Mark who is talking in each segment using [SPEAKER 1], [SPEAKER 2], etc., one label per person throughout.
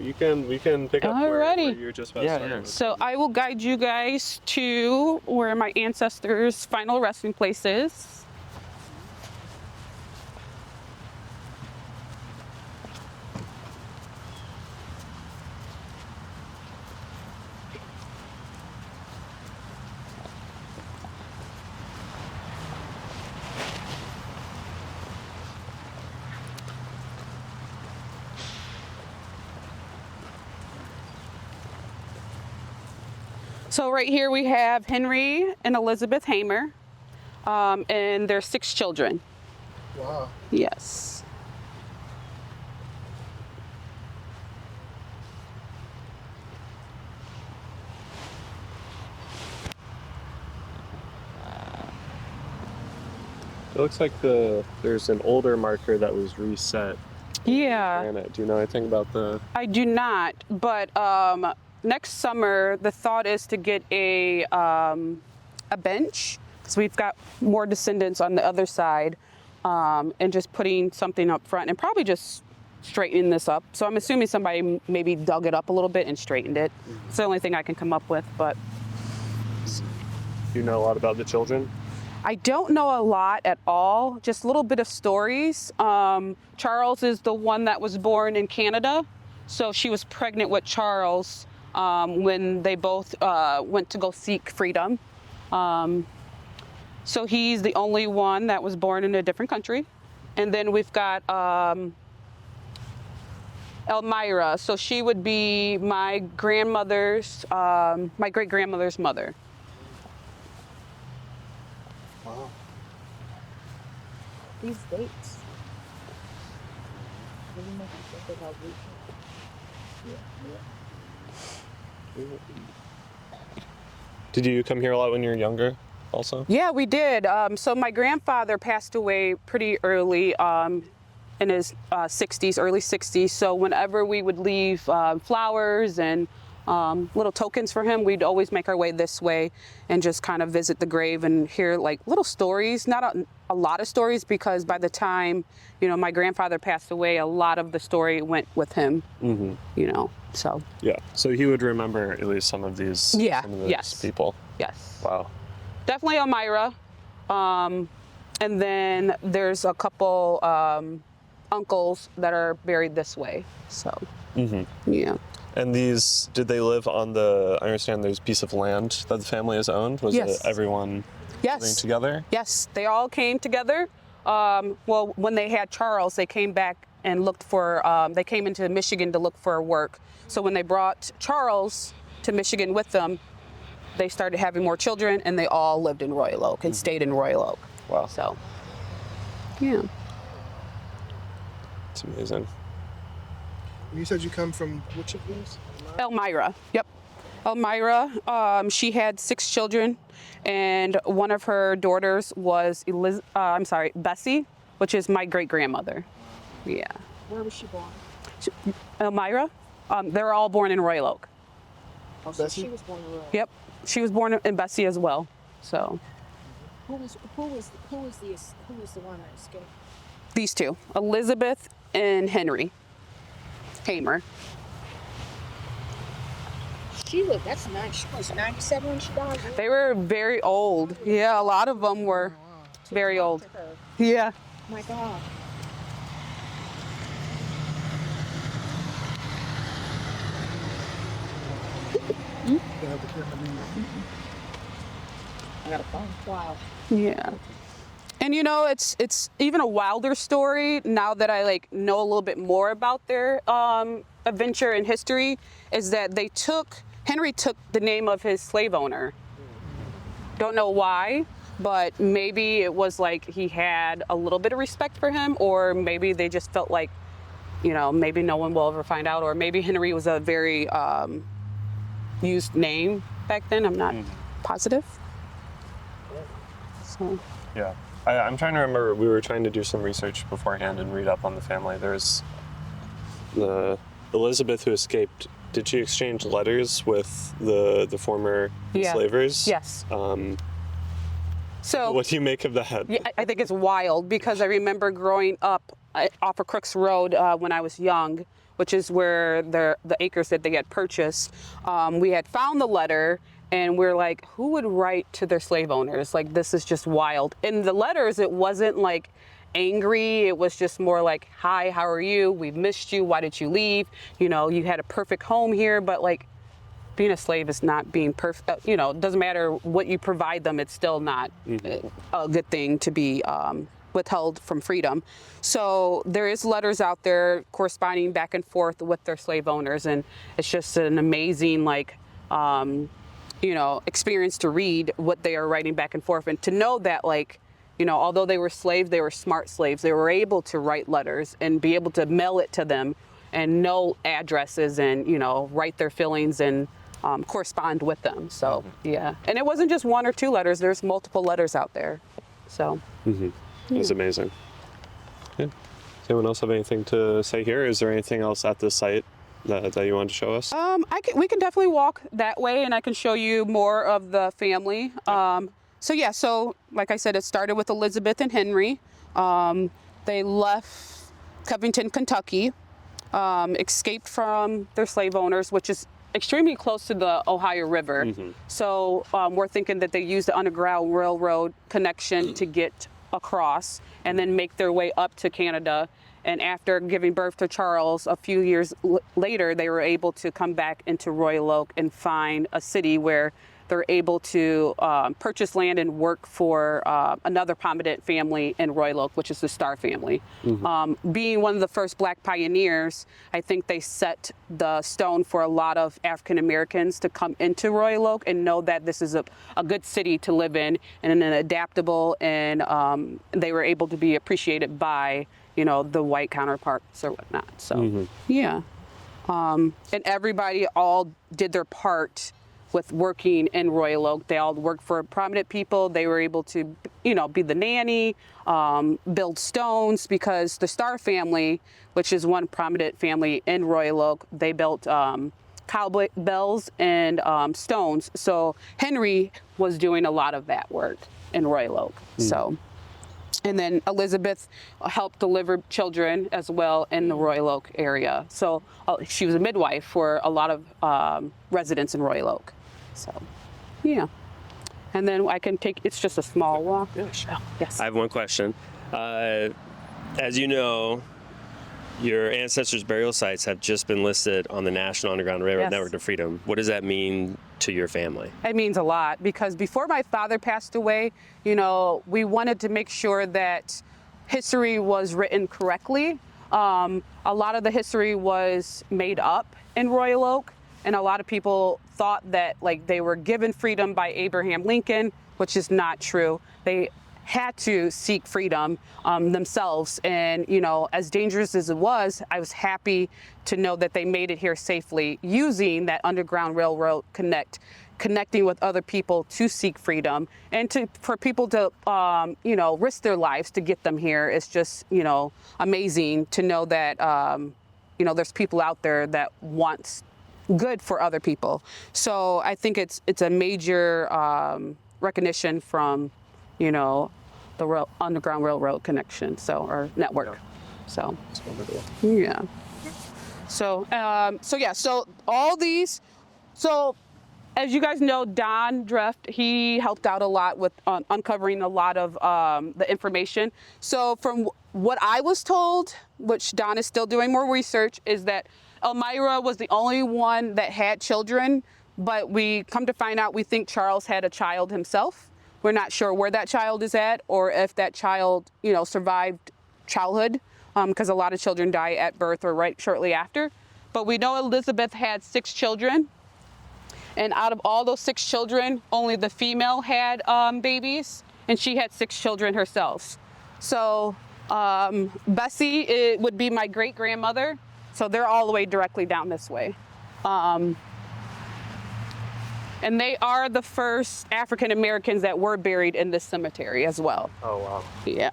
[SPEAKER 1] we can pick up where you're just about starting.
[SPEAKER 2] Yeah.
[SPEAKER 1] With.
[SPEAKER 3] So I will guide you guys to where my ancestors' final resting place is. So right here we have Henry and Elizabeth Hamer, and their 6 children.
[SPEAKER 4] Wow.
[SPEAKER 3] Yes.
[SPEAKER 1] It looks like there's an older marker that was reset.
[SPEAKER 3] Yeah.
[SPEAKER 1] Granite. Do you know anything about the?
[SPEAKER 3] I do not, but next summer the thought is to get a bench, because we've got more descendants on the other side, and just putting something up front and probably just straightening this up. So I'm assuming somebody maybe dug it up a little bit and straightened it. It's the only thing I can come up with, but.
[SPEAKER 1] Do you know a lot about the children?
[SPEAKER 3] I don't know a lot at all, just a little bit of stories. Charles is the one that was born in Canada. So she was pregnant with Charles when they both went to go seek freedom. So he's the only one that was born in a different country. And then we've got Elmira. So she would be my grandmother's, my great-grandmother's mother.
[SPEAKER 4] Wow.
[SPEAKER 5] These dates really make you think about
[SPEAKER 1] Did you come here a lot when you were younger also?
[SPEAKER 3] Yeah, we did. So my grandfather passed away pretty early, in his 60s, early 60s. So whenever we would leave flowers and little tokens for him, we'd always make our way this way and just kind of visit the grave and hear like little stories, not a lot of stories, because by the time, my grandfather passed away, a lot of the story went with him, so.
[SPEAKER 1] Yeah, so he would remember at least some of these, people.
[SPEAKER 3] Yes.
[SPEAKER 1] Wow.
[SPEAKER 3] Definitely Elmira. And then there's a couple uncles that are buried this way, so, yeah.
[SPEAKER 1] And these, did they live on I understand there's a piece of land that the family has owned? Was it everyone living together?
[SPEAKER 3] Yes, they all came together. Well, when they had Charles, they came back and looked for, they came into Michigan to look for work. So when they brought Charles to Michigan with them, they started having more children, and they all lived in Royal Oak and stayed in Royal Oak.
[SPEAKER 1] Wow.
[SPEAKER 3] So, yeah.
[SPEAKER 1] It's amazing.
[SPEAKER 4] You said you come from which of these?
[SPEAKER 3] Elmira. Yep. Elmira. She had 6 children, and one of her daughters was Bessie, which is my great-grandmother. Yeah.
[SPEAKER 5] Where was she born?
[SPEAKER 3] Elmira. They're all born in Royal Oak.
[SPEAKER 5] Oh, so she was born in Royal Oak.
[SPEAKER 3] Yep. She was born in Bessie as well. So.
[SPEAKER 5] Who was the one that escaped?
[SPEAKER 3] These 2, Elizabeth and Henry Hamer.
[SPEAKER 5] She lived. That's nice. She was 97 when she died.
[SPEAKER 3] They were very old. Yeah, a lot of them were very old. Yeah.
[SPEAKER 5] Oh my God. I got a phone. Wow.
[SPEAKER 3] Yeah. And it's even a wilder story now that I know a little bit more about their adventure and history, is that Henry took the name of his slave owner. Don't know why, but maybe it was he had a little bit of respect for him, or maybe they just felt like, maybe no one will ever find out, or maybe Henry was a very used name back then. I'm not positive. So.
[SPEAKER 1] Yeah. I'm trying to remember, we were trying to do some research beforehand and read up on the family. There's the Elizabeth who escaped. Did she exchange letters with the former enslavers?
[SPEAKER 3] Yes. So
[SPEAKER 1] what do you make of that?
[SPEAKER 3] Yeah, I think it's wild, because I remember growing up off of Crooks Road when I was young, which is where the acres that they had purchased. We had found the letter, and we're like, who would write to their slave owners? Like, this is just wild. In the letters, it wasn't like angry. It was just more like, hi, how are you? We've missed you. Why did you leave? You know, you had a perfect home here, but like, being a slave is not being perfect. You know, it doesn't matter what you provide them. It's still not a good thing to be withheld from freedom. So there is letters out there corresponding back and forth with their slave owners. And it's just an amazing, like, you know, experience to read what they are writing back and forth, and to know that, like, you know, although they were slaves, they were smart slaves. They were able to write letters and be able to mail it to them and know addresses and, you know, write their feelings and correspond with them. So, yeah. And it wasn't just one or two letters. There's multiple letters out there. So.
[SPEAKER 1] It's amazing. Yeah. Does anyone else have anything to say here? Is there anything else at this site that you want to show us?
[SPEAKER 3] We can definitely walk that way, and I can show you more of the family. So like I said, it started with Elizabeth and Henry. They left Covington, Kentucky, escaped from their slave owners, which is extremely close to the Ohio River. So we're thinking that they used the Underground Railroad connection to get across and then make their way up to Canada. And after giving birth to Charles, a few years later, they were able to come back into Royal Oak and find a city where they're able to purchase land and work for another prominent family in Royal Oak, which is the Starr family. Being one of the first Black pioneers, I think they set the stone for a lot of African Americans to come into Royal Oak and know that this is a good city to live in, and an adaptable, and they were able to be appreciated by, you know, the white counterparts or whatnot. So, yeah. And everybody all did their part with working in Royal Oak. They all worked for prominent people. They were able to, you know, be the nanny, build stones, because the Starr family, which is one prominent family in Royal Oak, they built cowbells and stones. So Henry was doing a lot of that work in Royal Oak. So, and then Elizabeth helped deliver children as well in the Royal Oak area. So she was a midwife for a lot of residents in Royal Oak. So, yeah. And then I can take, it's just a small walk.
[SPEAKER 1] Yeah, sure.
[SPEAKER 3] Yes.
[SPEAKER 2] I have one question. As you know, your ancestors' burial sites have just been listed on the National Underground Railroad Network of Freedom. What does that mean to your family?
[SPEAKER 3] It means a lot, because before my father passed away, you know, we wanted to make sure that history was written correctly. A lot of the history was made up in Royal Oak, and a lot of people thought that, like, they were given freedom by Abraham Lincoln, which is not true. They had to seek freedom themselves. And, you know, as dangerous as it was, I was happy to know that they made it here safely using that Underground Railroad connecting with other people to seek freedom, and for people to, you know, risk their lives to get them here. It's just, you know, amazing to know that, you know, there's people out there that wants good for other people. So I think it's a major recognition from, you know, the Underground Railroad connection, so, or network. So, yeah. So, so all these, so as you guys know, Don Dreft, he helped out a lot with uncovering a lot of the information. So from what I was told, which Don is still doing more research, is that Elmira was the only one that had children, but we come to find out we think Charles had a child himself. We're not sure where that child is at, or if that child, you know, survived childhood, because a lot of children die at birth or right shortly after. But we know Elizabeth had 6 children, and out of all those 6 children, only the female had babies, and she had 6 children herself. So Bessie, it would be my great-grandmother. So they're all the way directly down this way. And they are the first African Americans that were buried in this cemetery as well.
[SPEAKER 1] Oh, wow.
[SPEAKER 3] Yeah.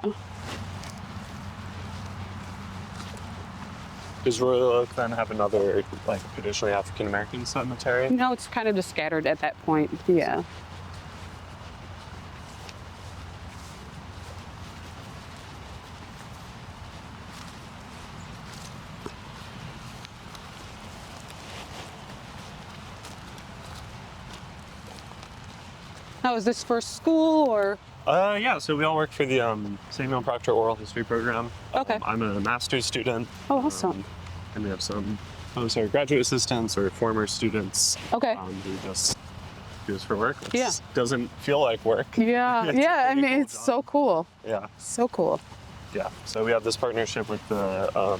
[SPEAKER 1] Does Royal Oak then have another, like, traditionally African American cemetery?
[SPEAKER 3] No, it's kind of just scattered at that point. Yeah. Now, is this for school or?
[SPEAKER 1] Yeah, so we all work for the Samuel Proctor Oral History Program.
[SPEAKER 3] Okay.
[SPEAKER 1] I'm a master's student.
[SPEAKER 3] Oh, awesome.
[SPEAKER 1] And we have some folks who are graduate assistants or former students
[SPEAKER 3] Okay.
[SPEAKER 1] who just do this for work. It
[SPEAKER 3] Yeah.
[SPEAKER 1] doesn't feel like work.
[SPEAKER 3] Yeah,
[SPEAKER 1] It's a
[SPEAKER 3] yeah. I
[SPEAKER 1] pretty
[SPEAKER 3] mean,
[SPEAKER 1] cool
[SPEAKER 3] it's
[SPEAKER 1] job.
[SPEAKER 3] so cool.
[SPEAKER 1] Yeah,
[SPEAKER 3] So cool.
[SPEAKER 1] yeah. So we have this partnership with the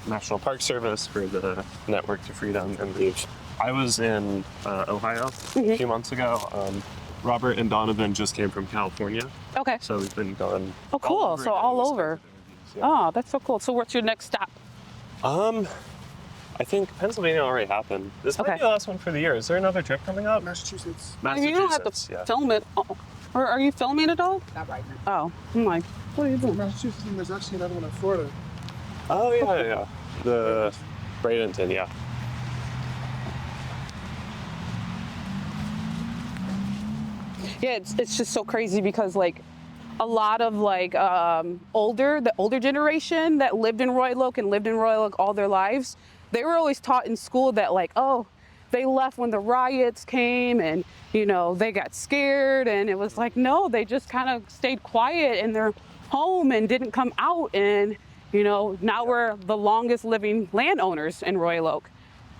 [SPEAKER 1] National Park Service for the Network to Freedom, and I was in Ohio a few months ago. Robert and Donovan just came from California,
[SPEAKER 3] Okay.
[SPEAKER 1] so we've been going.
[SPEAKER 3] Oh, cool. So all
[SPEAKER 1] getting
[SPEAKER 3] over.
[SPEAKER 1] these kinds of interviews,
[SPEAKER 3] Oh, that's so cool. So what's your next stop?
[SPEAKER 1] yeah. I think Pennsylvania already happened. This might
[SPEAKER 3] Okay.
[SPEAKER 1] be the last one for the year. Is there another trip coming up?
[SPEAKER 4] Massachusetts.
[SPEAKER 3] You don't have to
[SPEAKER 1] yeah.
[SPEAKER 3] film it. Or are you filming it all?
[SPEAKER 5] Not right now.
[SPEAKER 3] Oh, I'm like, what are you doing?
[SPEAKER 4] Massachusetts, and there's actually another one in Florida.
[SPEAKER 1] Oh yeah. The Bradenton, yeah.
[SPEAKER 3] Yeah, it's just so crazy because like a lot of like the older generation that lived in Royal Oak and lived in Royal Oak all their lives, they were always taught in school that like, oh, they left when the riots came and, you know, they got scared, and it was like, no, they just kind of stayed quiet in their home and didn't come out, and, you know, now we're the longest living landowners in Royal Oak.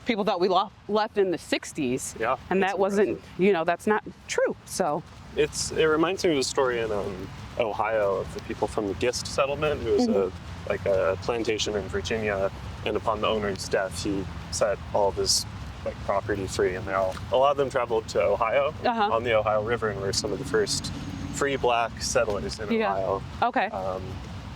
[SPEAKER 3] People thought we left in the 60s.
[SPEAKER 1] Yeah,
[SPEAKER 3] And
[SPEAKER 1] it's
[SPEAKER 3] that wasn't,
[SPEAKER 1] impressive.
[SPEAKER 3] you know, that's not true. So,
[SPEAKER 1] It reminds me of a story in Ohio of the people from the Gist settlement. It was a plantation in Virginia, and upon the owner's death, he set all of his like property free, and a lot of them traveled to Ohio on the Ohio River, and were some of the first free black settlers in Ohio.
[SPEAKER 3] okay.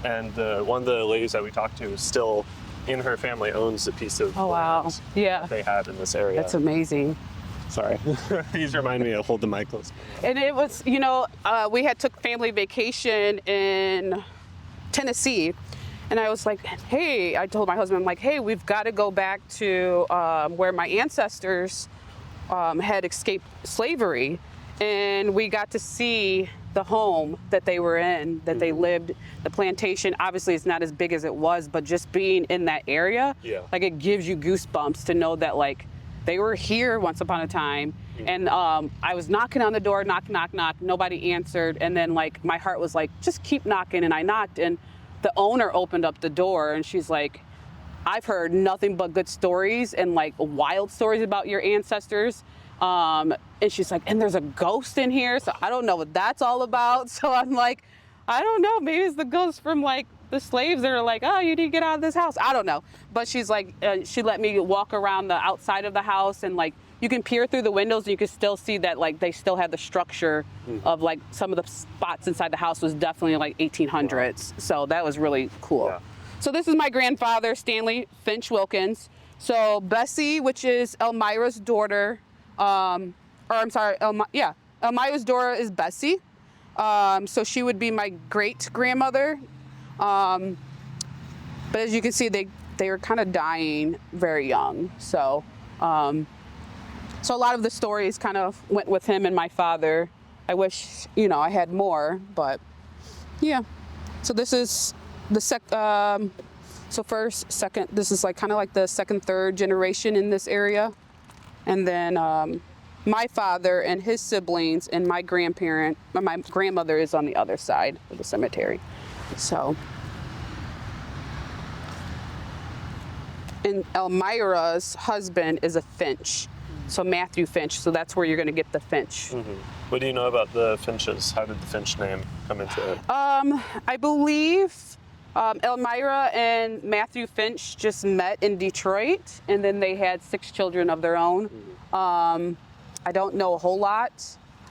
[SPEAKER 1] And one of the ladies that we talked to is still in her family owns a piece of
[SPEAKER 3] Oh, wow.
[SPEAKER 1] land
[SPEAKER 3] Yeah.
[SPEAKER 1] that they had in this area.
[SPEAKER 3] That's amazing.
[SPEAKER 1] Sorry. Please remind me to hold the mic close.
[SPEAKER 3] And it was, you know, we had took family vacation in Tennessee, and I was like, hey, I told my husband, I'm like, hey, we've got to go back to where my ancestors had escaped slavery, and we got to see the home that they were in, that they lived. The plantation, obviously it's not as big as it was, but just being in that area, like it gives you goosebumps to know that like they were here once upon a time. And I was knocking on the door, knock, knock, knock, nobody answered. And then like my heart was like, just keep knocking. And I knocked, and the owner opened up the door, and she's like, I've heard nothing but good stories and like wild stories about your ancestors. And she's like, and there's a ghost in here, so I don't know what that's all about. So I'm like, I don't know, maybe it's the ghost from like the slaves that are like, oh, you need to get out of this house. I don't know. But she's like, she let me walk around the outside of the house, and like you can peer through the windows and you can still see that like they still had the structure of like some of the spots inside the house was definitely like 1800s. So that was really cool.
[SPEAKER 1] Yeah.
[SPEAKER 3] So this is my grandfather, Stanley Finch Wilkins. So Bessie, which is Elmira's daughter, Elmira's daughter is Bessie. So she would be my great grandmother. But as you can see, they were kind of dying very young. So, so a lot of the stories kind of went with him and my father. I wish, you know, I had more, but yeah. So this is the so first, second, this is like kind of like the second, third generation in this area. And then my father and his siblings and my grandmother is on the other side of the cemetery. So, and Elmira's husband is a Finch. So Matthew Finch, so that's where you're gonna get the Finch.
[SPEAKER 1] What do you know about the Finches? How did the Finch name come into it?
[SPEAKER 3] I believe Elmira and Matthew Finch just met in Detroit, and then they had 6 children of their own. I don't know a whole lot.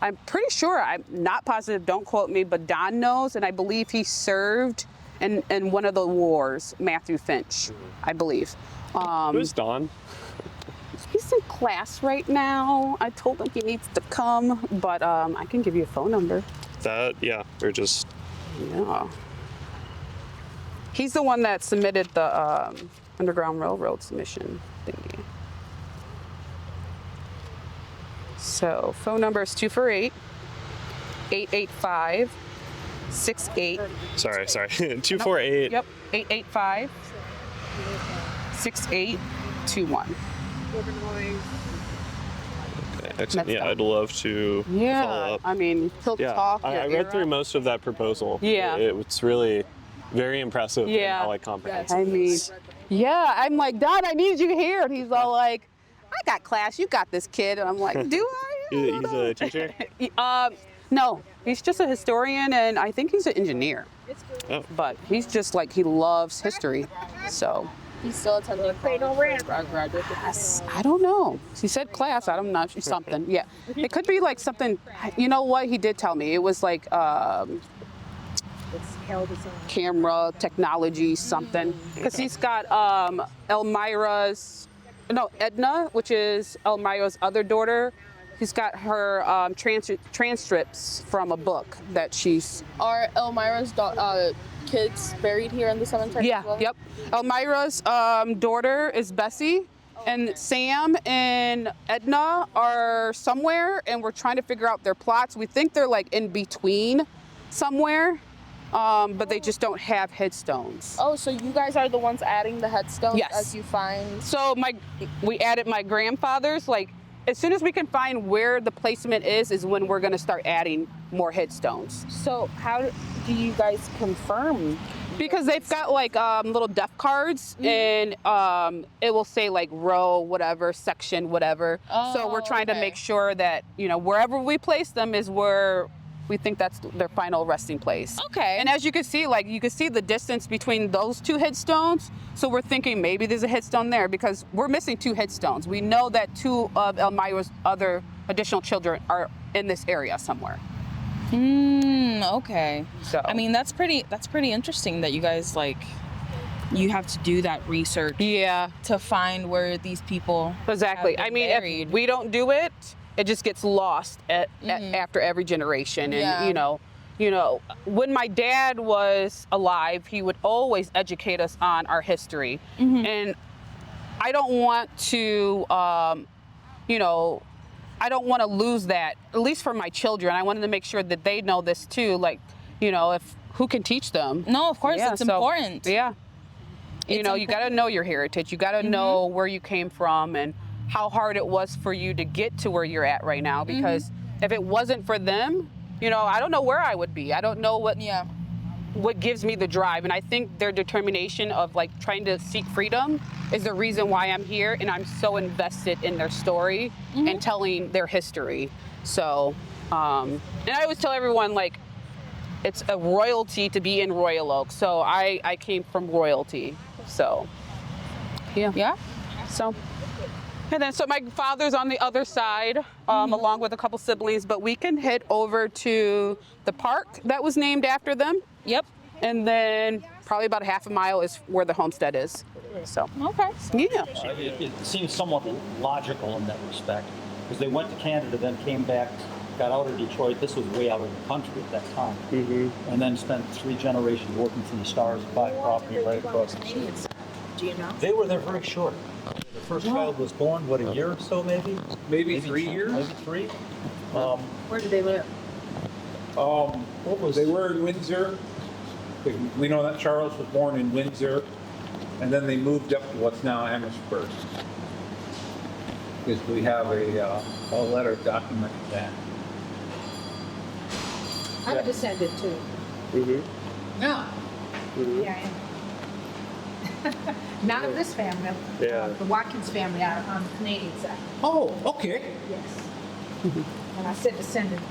[SPEAKER 3] I'm pretty sure, I'm not positive, don't quote me, but Don knows, and I believe he served in one of the wars, Matthew Finch, I believe.
[SPEAKER 1] Who's Don?
[SPEAKER 3] He's in class right now. I told him he needs to come, but I can give you a phone number.
[SPEAKER 1] We're just...
[SPEAKER 3] Yeah. He's the one that submitted the Underground Railroad submission thingy. So phone number is 248-885-68.
[SPEAKER 1] Sorry. 248.
[SPEAKER 3] Yep, 885-6821.
[SPEAKER 1] Okay. Excellent. Yeah, I'd love to follow
[SPEAKER 3] Yeah,
[SPEAKER 1] up.
[SPEAKER 3] I mean, he'll talk.
[SPEAKER 1] I
[SPEAKER 3] your
[SPEAKER 1] read
[SPEAKER 3] ear
[SPEAKER 1] through
[SPEAKER 3] off.
[SPEAKER 1] most of that proposal.
[SPEAKER 3] Yeah.
[SPEAKER 1] It's really very impressive
[SPEAKER 3] Yeah.
[SPEAKER 1] how like comprehensive.
[SPEAKER 3] I
[SPEAKER 1] it
[SPEAKER 3] mean,
[SPEAKER 1] is.
[SPEAKER 3] yeah, I'm like, Don, I need you here. And he's all like, I got class, you got this, kid. And I'm like, do I?
[SPEAKER 1] He's a teacher.
[SPEAKER 3] No, he's just a historian, and I think he's an engineer.
[SPEAKER 1] Oh.
[SPEAKER 3] But he's just like, he loves history. So,
[SPEAKER 5] He's still attending graduate.
[SPEAKER 3] yes, I don't know. He said class, I don't know, something. Yeah, it could be like something, you know what, he did tell me. It was like
[SPEAKER 5] It's held as a
[SPEAKER 3] camera technology something. Because he's got Edna, which is Elmira's other daughter. He's got her transcripts from a book that she's.
[SPEAKER 6] Are Elmira's kids buried here in the cemetery?
[SPEAKER 3] Yeah,
[SPEAKER 6] as well?
[SPEAKER 3] yep. Elmira's daughter is Bessie, and Sam and Edna are somewhere, and we're trying to figure out their plots. We think they're like in between somewhere, but they just don't have headstones.
[SPEAKER 6] Oh, so you guys are the ones adding the headstones
[SPEAKER 3] Yes.
[SPEAKER 6] as you find.
[SPEAKER 3] So we added my grandfather's. Like, as soon as we can find where the placement is when we're gonna start adding more headstones.
[SPEAKER 6] So how do you guys confirm?
[SPEAKER 3] Because they've got like little death cards, and it will say like row, whatever, section, whatever. So we're trying to
[SPEAKER 6] okay.
[SPEAKER 3] make sure that, you know, wherever we place them is where we think that's their final resting place.
[SPEAKER 6] Okay.
[SPEAKER 3] And as you can see, like you can see the distance between those two headstones. So we're thinking maybe there's a headstone there because we're missing 2 headstones. We know that 2 of Elmira's other additional children are in this area somewhere.
[SPEAKER 7] Okay.
[SPEAKER 3] So
[SPEAKER 7] I mean, that's pretty interesting that you guys you have to do that research
[SPEAKER 3] yeah,
[SPEAKER 7] to find where these people
[SPEAKER 3] exactly.
[SPEAKER 7] have been
[SPEAKER 3] I mean,
[SPEAKER 7] buried.
[SPEAKER 3] if we don't do it, it just gets lost after every generation. And
[SPEAKER 7] Yeah.
[SPEAKER 3] you know, when my dad was alive, he would always educate us on our history, and I don't want to, I don't want to lose that. At least for my children, I wanted to make sure that they know this too. Like, you know, if who can teach them?
[SPEAKER 7] No, of course,
[SPEAKER 3] Yeah,
[SPEAKER 7] it's
[SPEAKER 3] so,
[SPEAKER 7] important.
[SPEAKER 3] Yeah. You
[SPEAKER 7] It's
[SPEAKER 3] know, you got to know your heritage. You got to know where you came from and how hard it was for you to get to where you're at right now. Because if it wasn't for them, you know, I don't know where I would be. I don't know what gives me the drive. And I think their determination of like trying to seek freedom is the reason why I'm here. And I'm so invested in their story and telling their history. So, and I always tell everyone, like, it's a royalty to be in Royal Oak. So I came from royalty. So, yeah. So, and then so my father's on the other side, along with a couple siblings, but we can head over to the park that was named after them.
[SPEAKER 7] Yep.
[SPEAKER 3] And then probably about a half a mile is where the homestead is. So,
[SPEAKER 7] Okay.
[SPEAKER 3] yeah.
[SPEAKER 8] It seems somewhat logical in that respect, because they went to Canada, then came back, got out of Detroit. This was way out of the country at that time, and then spent 3 generations working for the stars, buying property right across the street.
[SPEAKER 5] Do you know?
[SPEAKER 8] They were there very short. The first child was born, what, a year or so, maybe?
[SPEAKER 9] Maybe 3 years.
[SPEAKER 8] Maybe 3.
[SPEAKER 5] Where did they live?
[SPEAKER 8] What was
[SPEAKER 9] They were in Windsor. We know that Charles was born in Windsor, and then they moved up to what's now Amherstburg. Because we have a letter documenting that.
[SPEAKER 5] I'm a descendant too.
[SPEAKER 1] Yeah.
[SPEAKER 5] Yeah, I am. Not of this family.
[SPEAKER 1] Yeah.
[SPEAKER 5] The Watkins family are on the Canadian side.
[SPEAKER 9] Oh, okay.
[SPEAKER 5] Yes. And I said descendant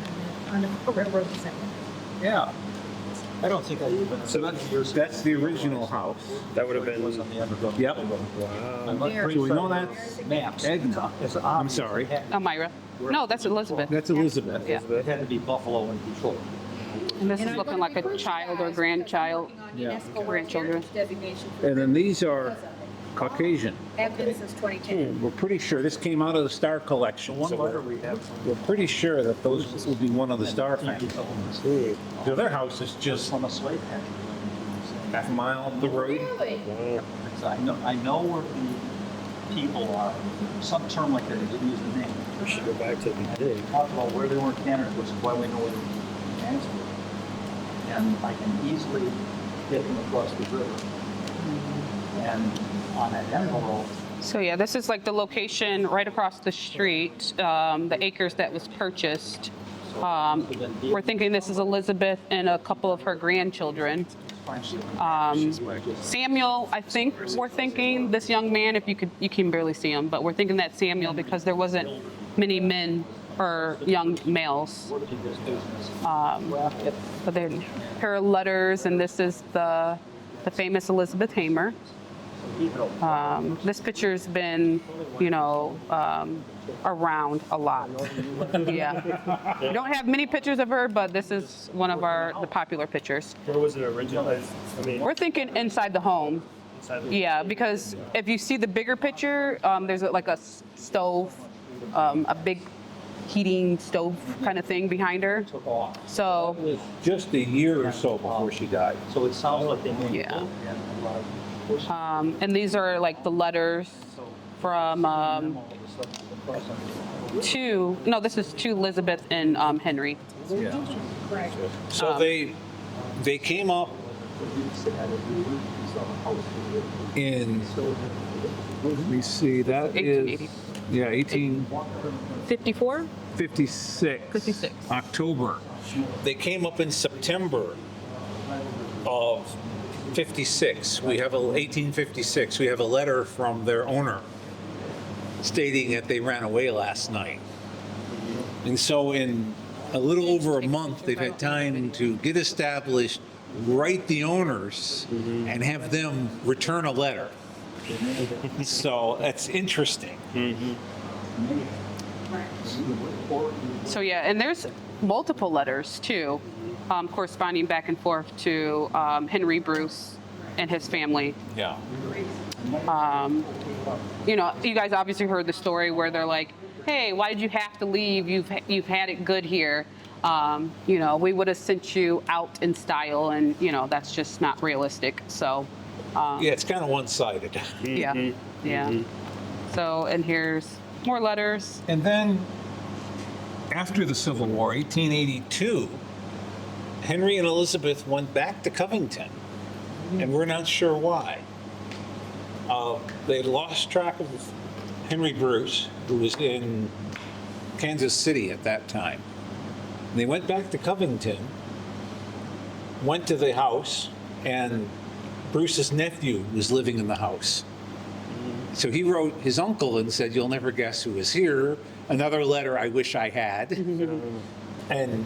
[SPEAKER 5] on the railroad descendant.
[SPEAKER 9] Yeah.
[SPEAKER 8] I don't think I even.
[SPEAKER 9] So that's the original house.
[SPEAKER 1] That would have been.
[SPEAKER 8] was on the underground.
[SPEAKER 9] Yep.
[SPEAKER 8] I'm not pretty
[SPEAKER 9] So we
[SPEAKER 8] sure
[SPEAKER 9] know
[SPEAKER 8] the
[SPEAKER 9] that's
[SPEAKER 8] maps.
[SPEAKER 9] Edna. I'm sorry.
[SPEAKER 3] Elmira. No, that's Elizabeth.
[SPEAKER 9] That's Elizabeth.
[SPEAKER 3] Yeah.
[SPEAKER 8] It had to be Buffalo and Detroit.
[SPEAKER 3] And this is looking like a child or grandchild.
[SPEAKER 5] Yeah.
[SPEAKER 3] Grandchildren.
[SPEAKER 5] Designation
[SPEAKER 9] And then these are Caucasian.
[SPEAKER 5] evidence since 2010.
[SPEAKER 9] We're pretty sure this came out of the Star collection.
[SPEAKER 8] One
[SPEAKER 9] so
[SPEAKER 8] letter we have.
[SPEAKER 9] we're pretty sure that those would be one of the Star family. The other house is just
[SPEAKER 8] On a slave hatch.
[SPEAKER 9] half a mile up the road.
[SPEAKER 5] Really?
[SPEAKER 8] I know where the people are. Some term like that, they didn't use the name.
[SPEAKER 2] We should go back to the beginning.
[SPEAKER 8] Talk about where they were in Canada, which is why we know where the hands were. And I can easily get them across the river. And on that envelope,
[SPEAKER 3] So yeah, this is like the location right across the street, the acres that was purchased. We're thinking this is Elizabeth and a couple of her grandchildren. Samuel, I think we're thinking this young man, if you can barely see him, but we're thinking that Samuel because there wasn't many men or young males. But then her letters, and this is the famous Elizabeth Hamer. This picture's been, around a lot. Yeah. We don't have many pictures of her, but this is one of the popular pictures.
[SPEAKER 2] Where was it originally?
[SPEAKER 3] We're thinking inside the home. Yeah, because if you see the bigger picture, there's like a stove, a big heating stove kind of thing behind her. So
[SPEAKER 9] Just a year or so before she died.
[SPEAKER 8] So it sounds like they moved.
[SPEAKER 3] yeah. And these are like the letters from this is to Elizabeth and Henry.
[SPEAKER 10] So they came up in, let me see, that is
[SPEAKER 3] 54?
[SPEAKER 10] 56. October. They came up in September of 56. We have 1856. We have a letter from their owner stating that they ran away last night. And so in a little over a month, they've had time to get established, write the owners, and have them return a letter. So that's interesting.
[SPEAKER 3] So yeah, and there's multiple letters too, corresponding back and forth to Henry Bruce and his family.
[SPEAKER 10] Yeah.
[SPEAKER 3] You guys obviously heard the story where they're like, "Hey, why did you have to leave? You've had it good here. We would have sent you out in style, and that's just not realistic." So.
[SPEAKER 10] Yeah, it's kind of one-sided.
[SPEAKER 3] Yeah. Yeah. So, and here's more letters.
[SPEAKER 10] And then after the Civil War, 1882, Henry and Elizabeth went back to Covington, and we're not sure why. They lost track of Henry Bruce, who was in Kansas City at that time. They went back to Covington, went to the house, and Bruce's nephew was living in the house. So he wrote his uncle and said, "You'll never guess who was here. Another letter I wish I had." And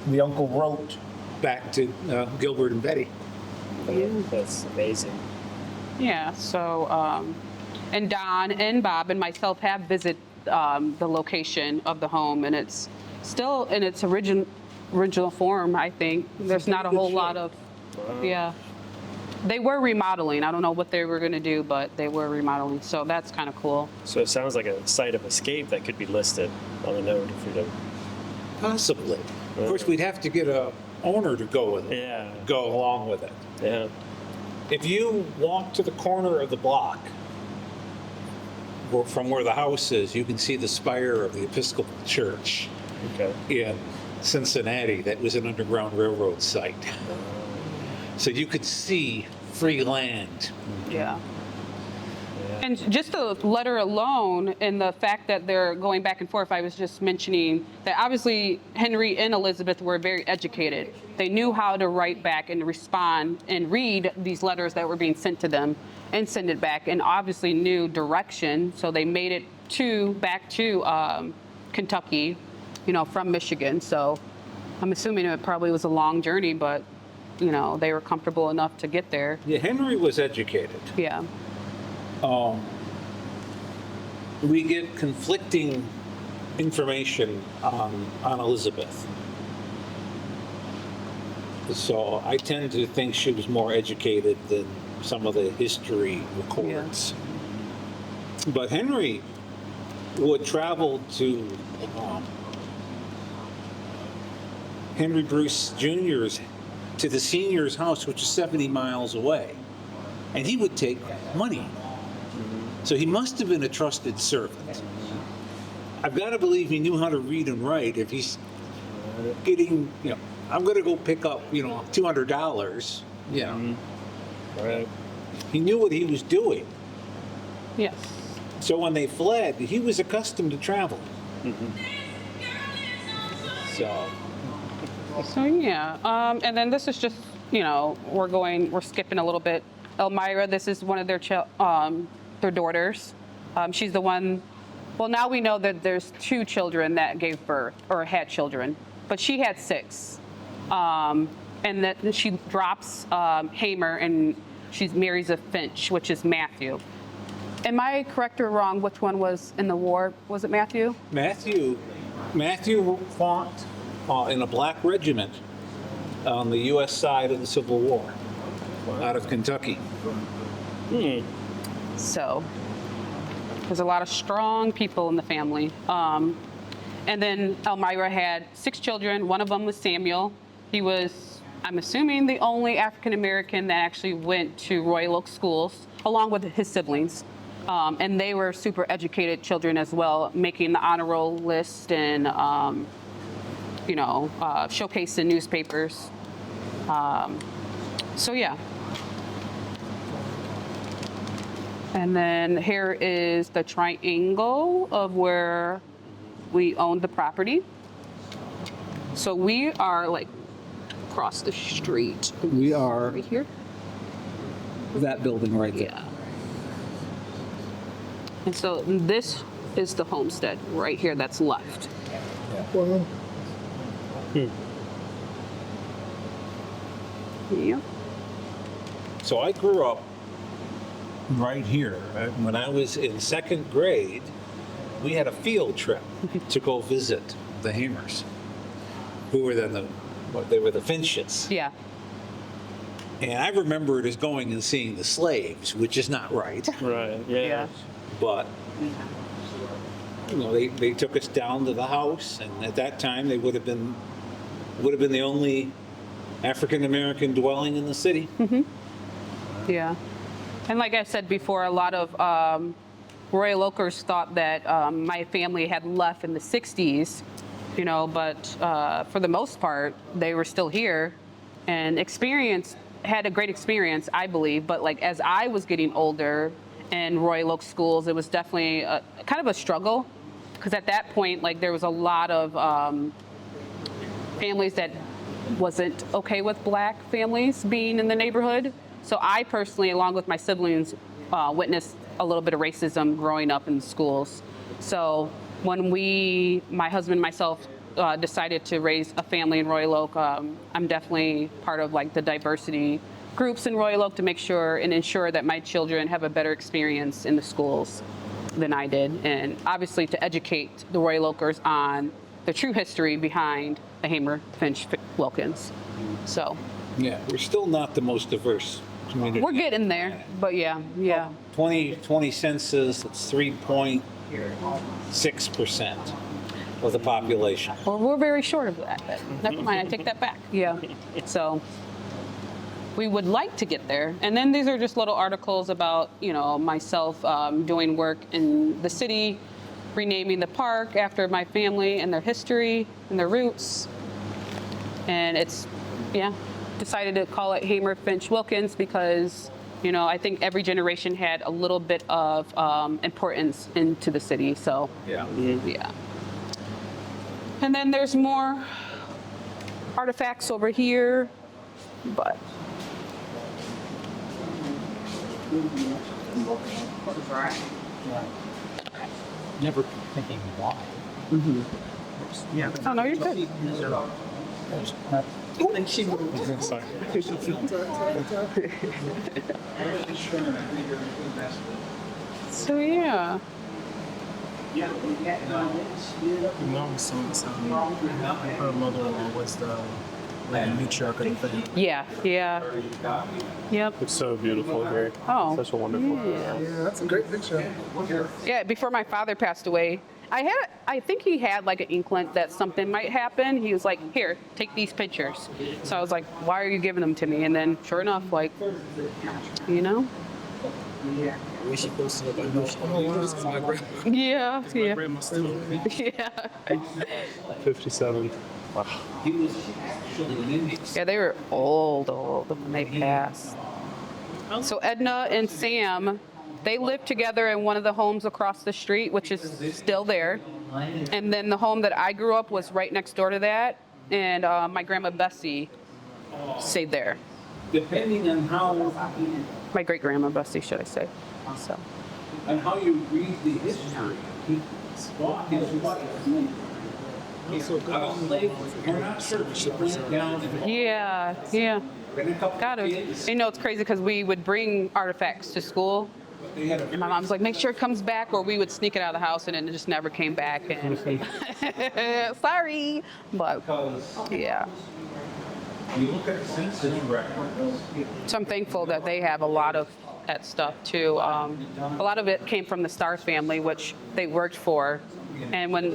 [SPEAKER 10] the uncle wrote back to Gilbert and Betty.
[SPEAKER 2] That's amazing.
[SPEAKER 3] Yeah. So, and Don and Bob and myself have visited the location of the home, and it's still in its original form. I think there's not a whole lot of, yeah. They were remodeling. I don't know what they were going to do, but they were remodeling. So that's kind of cool.
[SPEAKER 2] So it sounds like a site of escape that could be listed on the Note of Freedom.
[SPEAKER 10] Possibly. Of course, we'd have to get a owner to go with it.
[SPEAKER 2] Yeah.
[SPEAKER 10] Go along with it.
[SPEAKER 2] Yeah.
[SPEAKER 10] If you walk to the corner of the block, from where the house is, you can see the spire of the Episcopal Church in Cincinnati. That was an Underground Railroad site. So you could see free land.
[SPEAKER 3] Yeah. And just the letter alone and the fact that they're going back and forth, I was just mentioning that obviously Henry and Elizabeth were very educated. They knew how to write back and respond and read these letters that were being sent to them and send it back, and obviously knew direction. So they made it back to Kentucky, from Michigan. So I'm assuming it probably was a long journey, but they were comfortable enough to get there.
[SPEAKER 10] Yeah, Henry was educated.
[SPEAKER 3] Yeah.
[SPEAKER 10] We get conflicting information on Elizabeth. So I tend to think she was more educated than some of the history records. Yeah. But Henry would travel to Henry Bruce Jr.'s to the senior's house, which is 70 miles away, and he would take money. So he must have been a trusted servant. I've got to believe he knew how to read and write. If he's getting, I'm going to go pick up, $200,
[SPEAKER 2] Right.
[SPEAKER 10] He knew what he was doing.
[SPEAKER 3] Yes.
[SPEAKER 10] So when they fled, he was accustomed to travel.
[SPEAKER 3] So yeah, and then this is just, we're skipping a little bit. Elmira, this is one of their daughters. She's the one. Well, now we know that there's 2 children that gave birth or had children, but she had 6. And that she drops Hamer and she marries a Finch, which is Matthew. Am I correct or wrong? Which one was in the war? Was it Matthew?
[SPEAKER 10] Matthew fought in a black regiment on the U.S. side of the Civil War, out of Kentucky.
[SPEAKER 3] So there's a lot of strong people in the family. And then Elmira had 6 children. One of them was Samuel. He was, I'm assuming, the only African American that actually went to Royal Oak schools, along with his siblings. And they were super educated children as well, making the honor roll list and, showcased in newspapers. So yeah. And then here is the triangle of where we owned the property. So we are like across the street.
[SPEAKER 8] We are
[SPEAKER 3] right here.
[SPEAKER 8] that building right there.
[SPEAKER 3] Yeah. And so this is the homestead right here that's left.
[SPEAKER 4] Well,
[SPEAKER 3] Yeah.
[SPEAKER 10] So I grew up right here. When I was in 2nd grade, we had a field trip to go visit the Hamers, who were then they were the Finches.
[SPEAKER 3] Yeah.
[SPEAKER 10] And I remember it as going and seeing the slaves, which is not right.
[SPEAKER 1] Right. Yeah.
[SPEAKER 10] But they took us down to the house, and at that time they would have been the only African American dwelling in the city.
[SPEAKER 3] Yeah. And like I said before, a lot of Royal Oakers thought that my family had left in the 60s, but for the most part, they were still here and had a great experience, I believe. But like as I was getting older in Royal Oak schools, it was definitely kind of a struggle, because at that point, like there was a lot of families that wasn't okay with black families being in the neighborhood. So I personally, along with my siblings, witnessed a little bit of racism growing up in schools. So when my husband and myself decided to raise a family in Royal Oak, I'm definitely part of like the diversity groups in Royal Oak to make sure and ensure that my children have a better experience in the schools than I did. And obviously to educate the Royal Oakers on the true history behind the Hamer, Finch, Wilkins. So.
[SPEAKER 10] Yeah, we're still not the most diverse community.
[SPEAKER 3] We're getting there, but yeah.
[SPEAKER 10] 2020 census, it's 3.6% of the population.
[SPEAKER 3] Well, we're very short of that. But never mind, I take that back. Yeah. So we would like to get there. And then these are just little articles about, myself doing work in the city, renaming the park after my family and their history and their roots. And decided to call it Hamer, Finch, Wilkins because, I think every generation had a little bit of importance into the city. So, yeah. And then there's more artifacts over here, but.
[SPEAKER 8] Never thinking why.
[SPEAKER 3] Yeah. Oh, no, you're good.
[SPEAKER 8] I think she would.
[SPEAKER 1] Sorry.
[SPEAKER 3] So yeah.
[SPEAKER 11] Her mother-in-law was the matriarch of the family.
[SPEAKER 3] Yeah. Yep.
[SPEAKER 1] It's so beautiful here.
[SPEAKER 3] Oh.
[SPEAKER 1] Such a wonderful.
[SPEAKER 3] Yeah.
[SPEAKER 4] yeah, that's a great picture.
[SPEAKER 3] Yeah, before my father passed away, I think he had like an inkling that something might happen. He was like, here, take these pictures. So I was like, why are you giving them to me? And then sure enough, like,
[SPEAKER 11] Yeah. The way she posted up, I know this is my grandma.
[SPEAKER 3] Yeah.
[SPEAKER 11] My grandma still.
[SPEAKER 3] Yeah.
[SPEAKER 1] 57. Wow.
[SPEAKER 3] Yeah, they were old when they passed. So Edna and Sam They lived together in one of the homes across the street, which is still there. And then the home that I grew up was right next door to that. And my grandma Bessie stayed there.
[SPEAKER 10] Depending on how
[SPEAKER 3] My great grandma Bessie, should I say? So.
[SPEAKER 10] and how you read the history, you're not sure if she went down.
[SPEAKER 3] Yeah. Got it. You know, it's crazy because we would bring artifacts to school. And my mom's like, make sure it comes back, or we would sneak it out of the house and it just never came back. And sorry. But yeah.
[SPEAKER 10] You look at census records.
[SPEAKER 3] So I'm thankful that they have a lot of that stuff too. A lot of it came from the Starr family, which they worked for. And when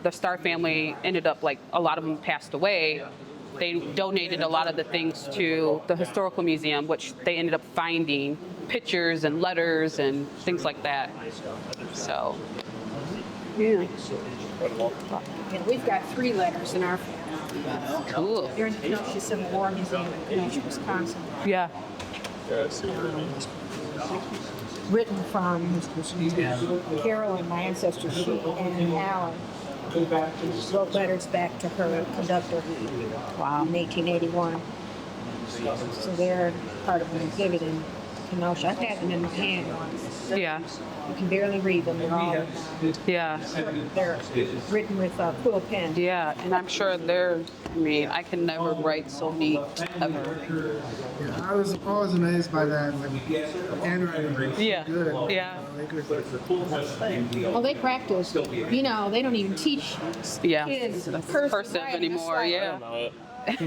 [SPEAKER 3] the Starr family ended up, like, a lot of them passed away, they donated a lot of the things to the Historical Museum, which they ended up finding pictures and letters and things like that. So, yeah.
[SPEAKER 5] Yeah, we've got 3 letters in our family.
[SPEAKER 3] Cool.
[SPEAKER 5] They're in the Kenosha Civil War Museum in Kenosha, Wisconsin.
[SPEAKER 3] Yeah.
[SPEAKER 5] Written from Carolyn, my ancestor, she and Alan. Wrote letters back to her conductor in 1881. So they're part of an exhibit in Kenosha. I've had them in my hand.
[SPEAKER 3] Yeah.
[SPEAKER 5] You can barely read them. They're all they're written with a quill pen.
[SPEAKER 3] Yeah, and I'm sure I can never write so neat ever.
[SPEAKER 4] I was always amazed by that. Like, handwriting.
[SPEAKER 3] Yeah.
[SPEAKER 4] Good.
[SPEAKER 3] Yeah.
[SPEAKER 5] Well, they practice. You know, they don't even teach kids
[SPEAKER 3] cursive anymore. Yeah.
[SPEAKER 4] I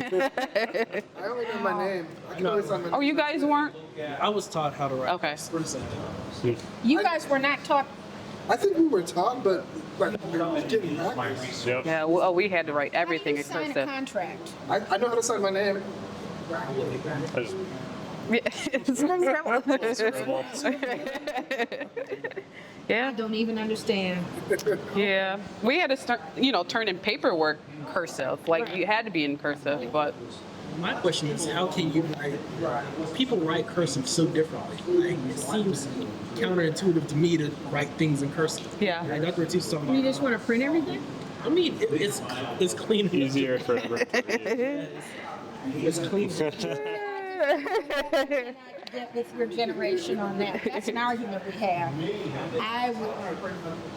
[SPEAKER 4] only know my name. I can always sign my name.
[SPEAKER 3] Oh, you guys weren't?
[SPEAKER 11] I was taught how to write.
[SPEAKER 3] Okay.
[SPEAKER 5] You guys were not taught.
[SPEAKER 4] I think we were taught, but like getting practice.
[SPEAKER 3] Yeah. Well, we had to write everything in
[SPEAKER 5] How do you sign a
[SPEAKER 3] cursive.
[SPEAKER 5] contract?
[SPEAKER 4] I know how to sign my name.
[SPEAKER 3] Yeah.
[SPEAKER 5] I don't even understand.
[SPEAKER 3] Yeah. We had to start, turn in paperwork cursive. Like, you had to be in cursive, but.
[SPEAKER 11] My question is, how can you write? People write cursive so differently. Like, it seems counterintuitive to me to write things in cursive.
[SPEAKER 3] Yeah.
[SPEAKER 11] Like Dr. Ortiz talking about.
[SPEAKER 5] You just want to print everything?
[SPEAKER 11] I mean, it's clean.
[SPEAKER 1] Easier for everyone.
[SPEAKER 11] It's clean.
[SPEAKER 5] Get with your generation on that. That's an argument we have.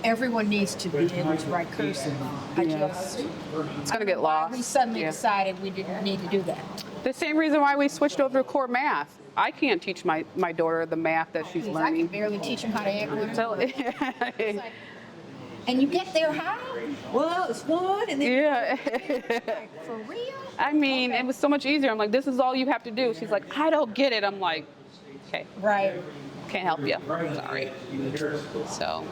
[SPEAKER 5] Everyone needs to be able to write cursive.
[SPEAKER 3] It's going to get lost.
[SPEAKER 5] We suddenly decided we didn't need to do that.
[SPEAKER 3] The same reason why we switched over to core math. I can't teach my daughter the math that she's
[SPEAKER 5] I can
[SPEAKER 3] learning.
[SPEAKER 5] barely teach them how to act.
[SPEAKER 3] So,
[SPEAKER 5] And you get there how? Well, it's one, and then for real?
[SPEAKER 3] I mean, it was so much easier. I'm like, this is all you have to do. She's like, I don't get it. I'm like, okay.
[SPEAKER 5] Right.
[SPEAKER 3] Can't help you. Sorry. So,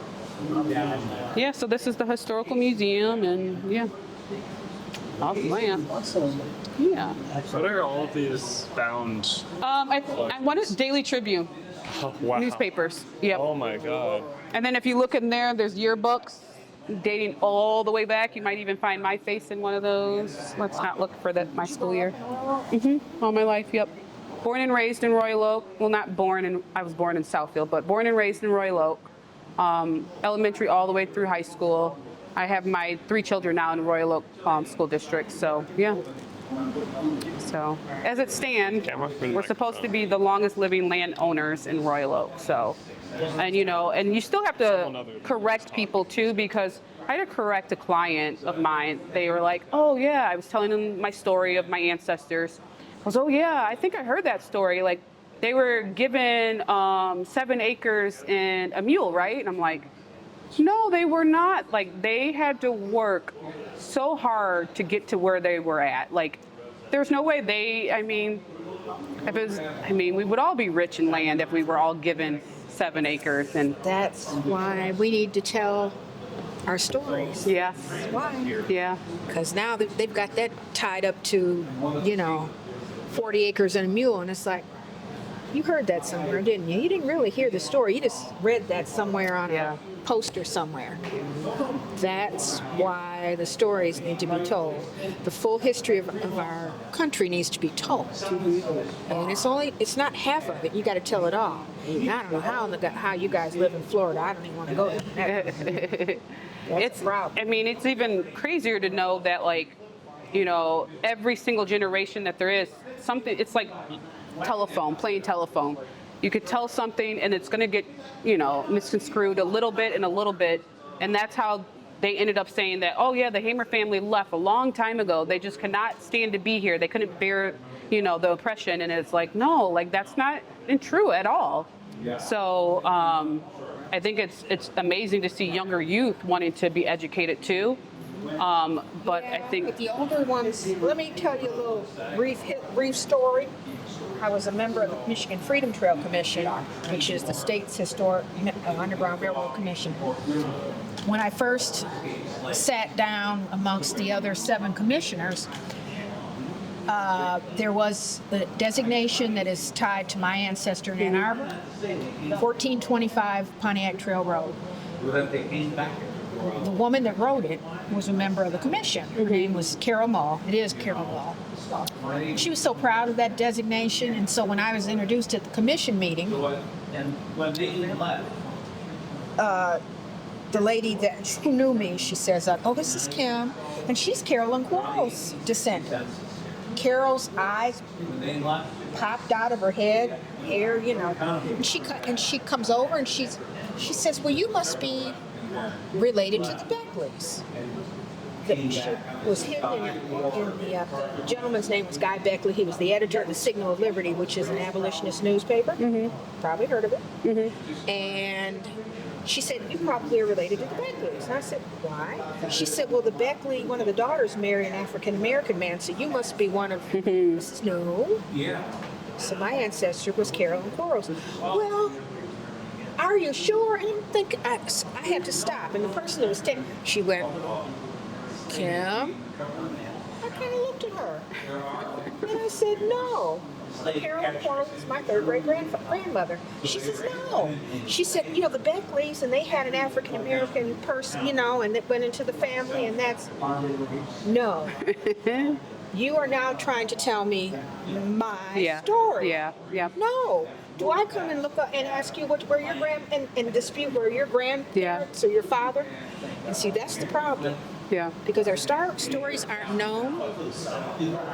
[SPEAKER 3] yeah, so this is the Historical Museum, and yeah. Awesome land. Yeah.
[SPEAKER 1] What are all of these bound?
[SPEAKER 3] I wanted Daily Tribune.
[SPEAKER 1] Oh, wow.
[SPEAKER 3] Newspapers. Yep.
[SPEAKER 1] Oh my God.
[SPEAKER 3] And then if you look in there's yearbooks dating all the way back. You might even find my face in one of those. Let's not look for my school year. All my life, yep. Born and raised in Royal Oak. Well, not born, I was born in Southfield, but born and raised in Royal Oak. Elementary all the way through high school. I have my 3 children now in Royal Oak School District, so yeah. So, as it stands, we're supposed to be the longest living landowners in Royal Oak, so. And and you still have to correct people too, because I had to correct a client of mine. They were like, oh yeah, I was telling them my story of my ancestors. I was, oh yeah, I think I heard that story. Like, they were given 7 acres and a mule, right? And I'm like, no, they were not. Like, they had to work so hard to get to where they were at. Like, there's no way we would all be rich in land if we were all given 7 acres. And
[SPEAKER 5] that's why we need to tell our stories.
[SPEAKER 3] Yeah.
[SPEAKER 5] That's why.
[SPEAKER 3] Yeah.
[SPEAKER 5] Because now they've got that tied up to, 40 acres and a mule, and it's like, You heard that somewhere, didn't you? You didn't really hear the story. You just read that somewhere on a poster somewhere. That's why the stories need to be told. The full history of our country needs to be told. And it's not half of it. You got to tell it all. And I don't know how you guys live in Florida. I don't even want to go there.
[SPEAKER 3] It's even crazier to know that, like, every single generation that there is something. It's like playing telephone. You could tell something and it's going to get, misconstrued a little bit, and that's how they ended up saying that, oh yeah, the Hamer family left a long time ago. They just cannot stand to be here. They couldn't bear, the oppression. And it's like, no, like that's not true at all. Yeah. So I think it's amazing to see younger youth wanting to be educated too. But I think
[SPEAKER 5] with the older ones, let me tell you a little brief story. I was a member of the Michigan Freedom Trail Commission, which is the state's historic Underground Railroad Commission. When I first sat down amongst the other 7 commissioners, there was a designation that is tied to my ancestor in Ann Arbor, 1425 Pontiac Trail Road. The woman that wrote it was a member of the commission. Her name was Carol Mull. It is Carol Mull. She was so proud of that designation, and so when I was introduced at the commission meeting, the lady who knew me, she says, "Oh, this is Kim," and she's Carolyn Quarles' descendant. Carol's eyes popped out of her head, hair, and she comes over and she says, "Well, you must be related to the Beckleys." She was hidden in the gentleman's name was Guy Beckley. He was the editor of the Signal of Liberty, which is an abolitionist newspaper. Probably heard of it. And she said, "You probably are related to the Beckleys." And I said, "Why?" She said, "Well, the Beckley, one of the daughters, married an African-American man, so you must be one of..." I said, "No." Yeah. So my ancestor was Carolyn Quarles. Well, are you sure? And I had to stop. And the person that was she went, "Kim?" I kind of looked at her. And I said, "No. Carolyn Quarles is my third great grandmother." She says, "No." She said, "The Beckleys, and they had an African-American person, and it went into the family, and that's..." No. You are now trying to tell me my story. Yeah. No. Do I come and look up and ask you where your and dispute where your grandparents or your father? And see, that's the problem. Yeah. Because our stories aren't known.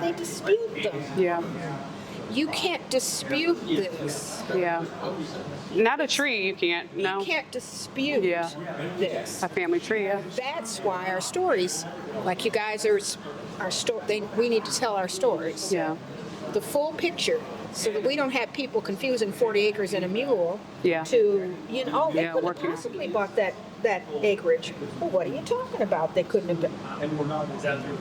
[SPEAKER 5] They dispute them. Yeah. You can't dispute this. Yeah.
[SPEAKER 3] Not a tree, you can't. No.
[SPEAKER 5] You can't dispute this.
[SPEAKER 3] A family tree, yeah.
[SPEAKER 5] That's why our stories, like you guys we need to tell our stories. Yeah. The full picture, so that we don't have people confusing 40 acres and a mule to, they couldn't have possibly bought that acreage. Well, what are you talking about? They couldn't have been. And we're not exactly.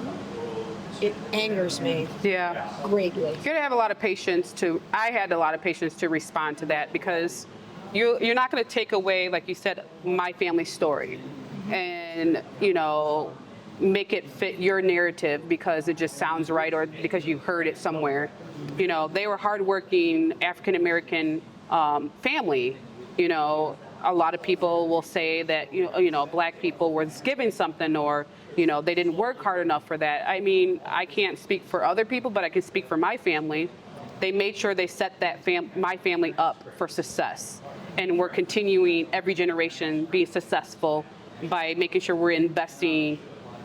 [SPEAKER 5] It angers me. Yeah. Greatly.
[SPEAKER 3] You gotta have a lot of patience I had a lot of patience to respond to that, because you're not gonna take away, like you said, my family story and, make it fit your narrative because it just sounds right or because you heard it somewhere. They were hardworking African-American family. A lot of people will say that, black people were given something or, they didn't work hard enough for that. I mean, I can't speak for other people, but I can speak for my family. They made sure they set my family up for success. And we're continuing every generation being successful by making sure we're investing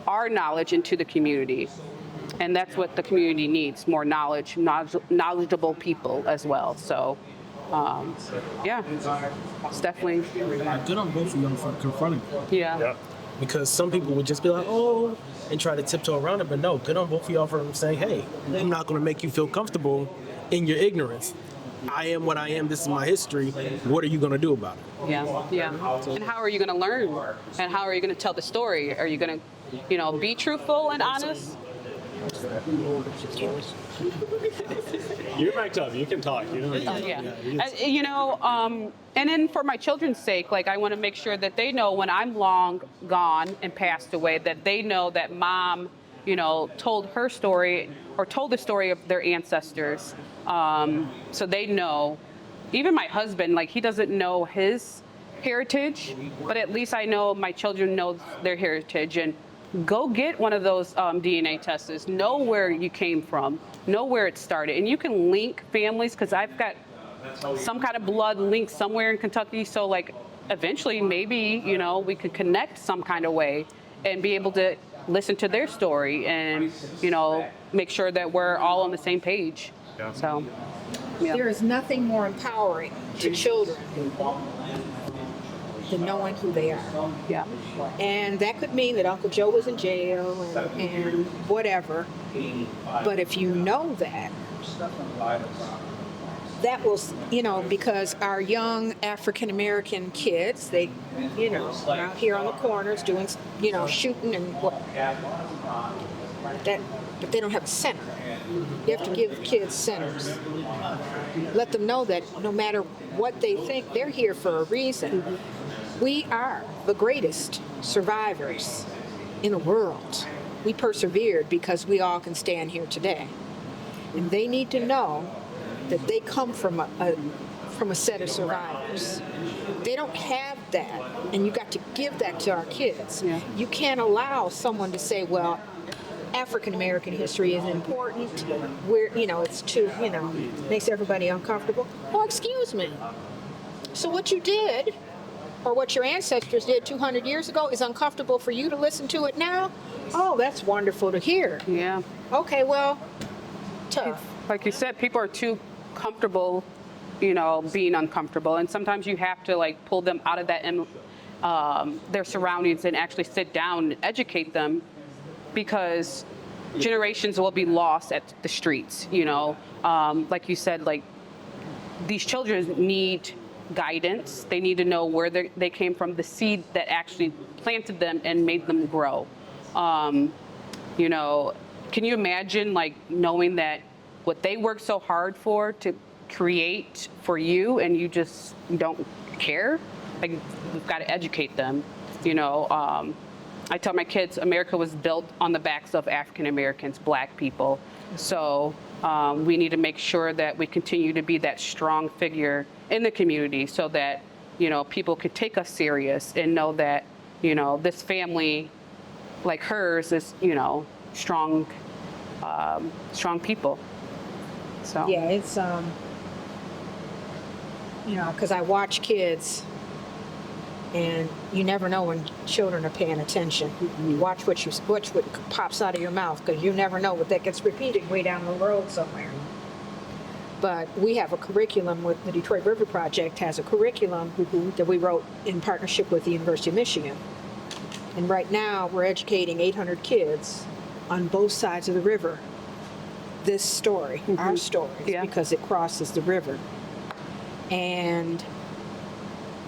[SPEAKER 3] our knowledge into the community. And that's what the community needs, more knowledgeable people as well. So, it's definitely...
[SPEAKER 11] Good on both of y'all for confronting it.
[SPEAKER 3] Yeah.
[SPEAKER 11] Because some people would just be like, "Oh," and try to tiptoe around it. But no, good on both of y'all for saying, "Hey, I'm not going to make you feel comfortable in your ignorance. I am what I am. This is my history. What are you going to do about it?"
[SPEAKER 3] Yeah. And how are you going to learn? And how are you going to tell the story? Are you going to, be truthful and honest?
[SPEAKER 1] You're mic'd up. You can talk.
[SPEAKER 3] And then for my children's sake, like I want to make sure that they know when I'm long gone and passed away, that they know that mom, told her story or told the story of their ancestors. So they know even my husband, like he doesn't know his heritage, but at least I know my children know their heritage. And go get one of those DNA tests. Know where you came from. Know where it started. And you can link families, because I've got some kind of blood link somewhere in Kentucky. So like eventually maybe, you know, we could connect some kind of way and be able to listen to their story and, you know, make sure that we're all on the same page.
[SPEAKER 1] Yeah.
[SPEAKER 3] So, yeah.
[SPEAKER 5] There is nothing more empowering to children than knowing who they are.
[SPEAKER 3] Yeah.
[SPEAKER 5] And that could mean that Uncle Joe was in jail and whatever. But if you know that, that will, you know, because our young African American kids, they, you know, are out here on the corners doing, you know, shooting and what. That, but they don't have a center. You have to give kids centers. Let them know that no matter what they think, they're here for a reason. We are the greatest survivors in the world. We persevered because we all can stand here today. And they need to know that they come from a set of survivors. They don't have that, and you got to give that to our kids.
[SPEAKER 3] Yeah.
[SPEAKER 5] You can't allow someone to say, well, African American history is important. We're, you know, it's too, you know, makes everybody uncomfortable. Oh, excuse me. So what you did, or what your ancestors did 200 years ago, is uncomfortable for you to listen to it now? Oh, that's wonderful to hear.
[SPEAKER 3] Yeah.
[SPEAKER 5] Okay, well, tough.
[SPEAKER 3] Like you said, people are too comfortable, you know, being uncomfortable, and sometimes you have to like pull them out of that and their surroundings and actually sit down and educate them, because generations will be lost at the streets. You know, like you said, like these children need guidance. They need to know where they came from, the seed that actually planted them and made them grow. You know, can you imagine like knowing that what they worked so hard for to create for you, and you just don't care? Like, we've got to educate them. You know, I tell my kids, America was built on the backs of African Americans, Black people. So we need to make sure that we continue to be that strong figure in the community, so that, you know, people can take us serious and know that, you know, this family like hers is, you know, strong people. So
[SPEAKER 5] Yeah, it's you know, because I watch kids, and you never know when children are paying attention. You watch what pops out of your mouth, because you never know what that gets repeated way down the road somewhere. But we have a curriculum with the Detroit River Project, has a curriculum that we wrote in partnership with the University of Michigan. And right now we're educating 800 kids on both sides of the river. This story, our story, because it crosses the river. And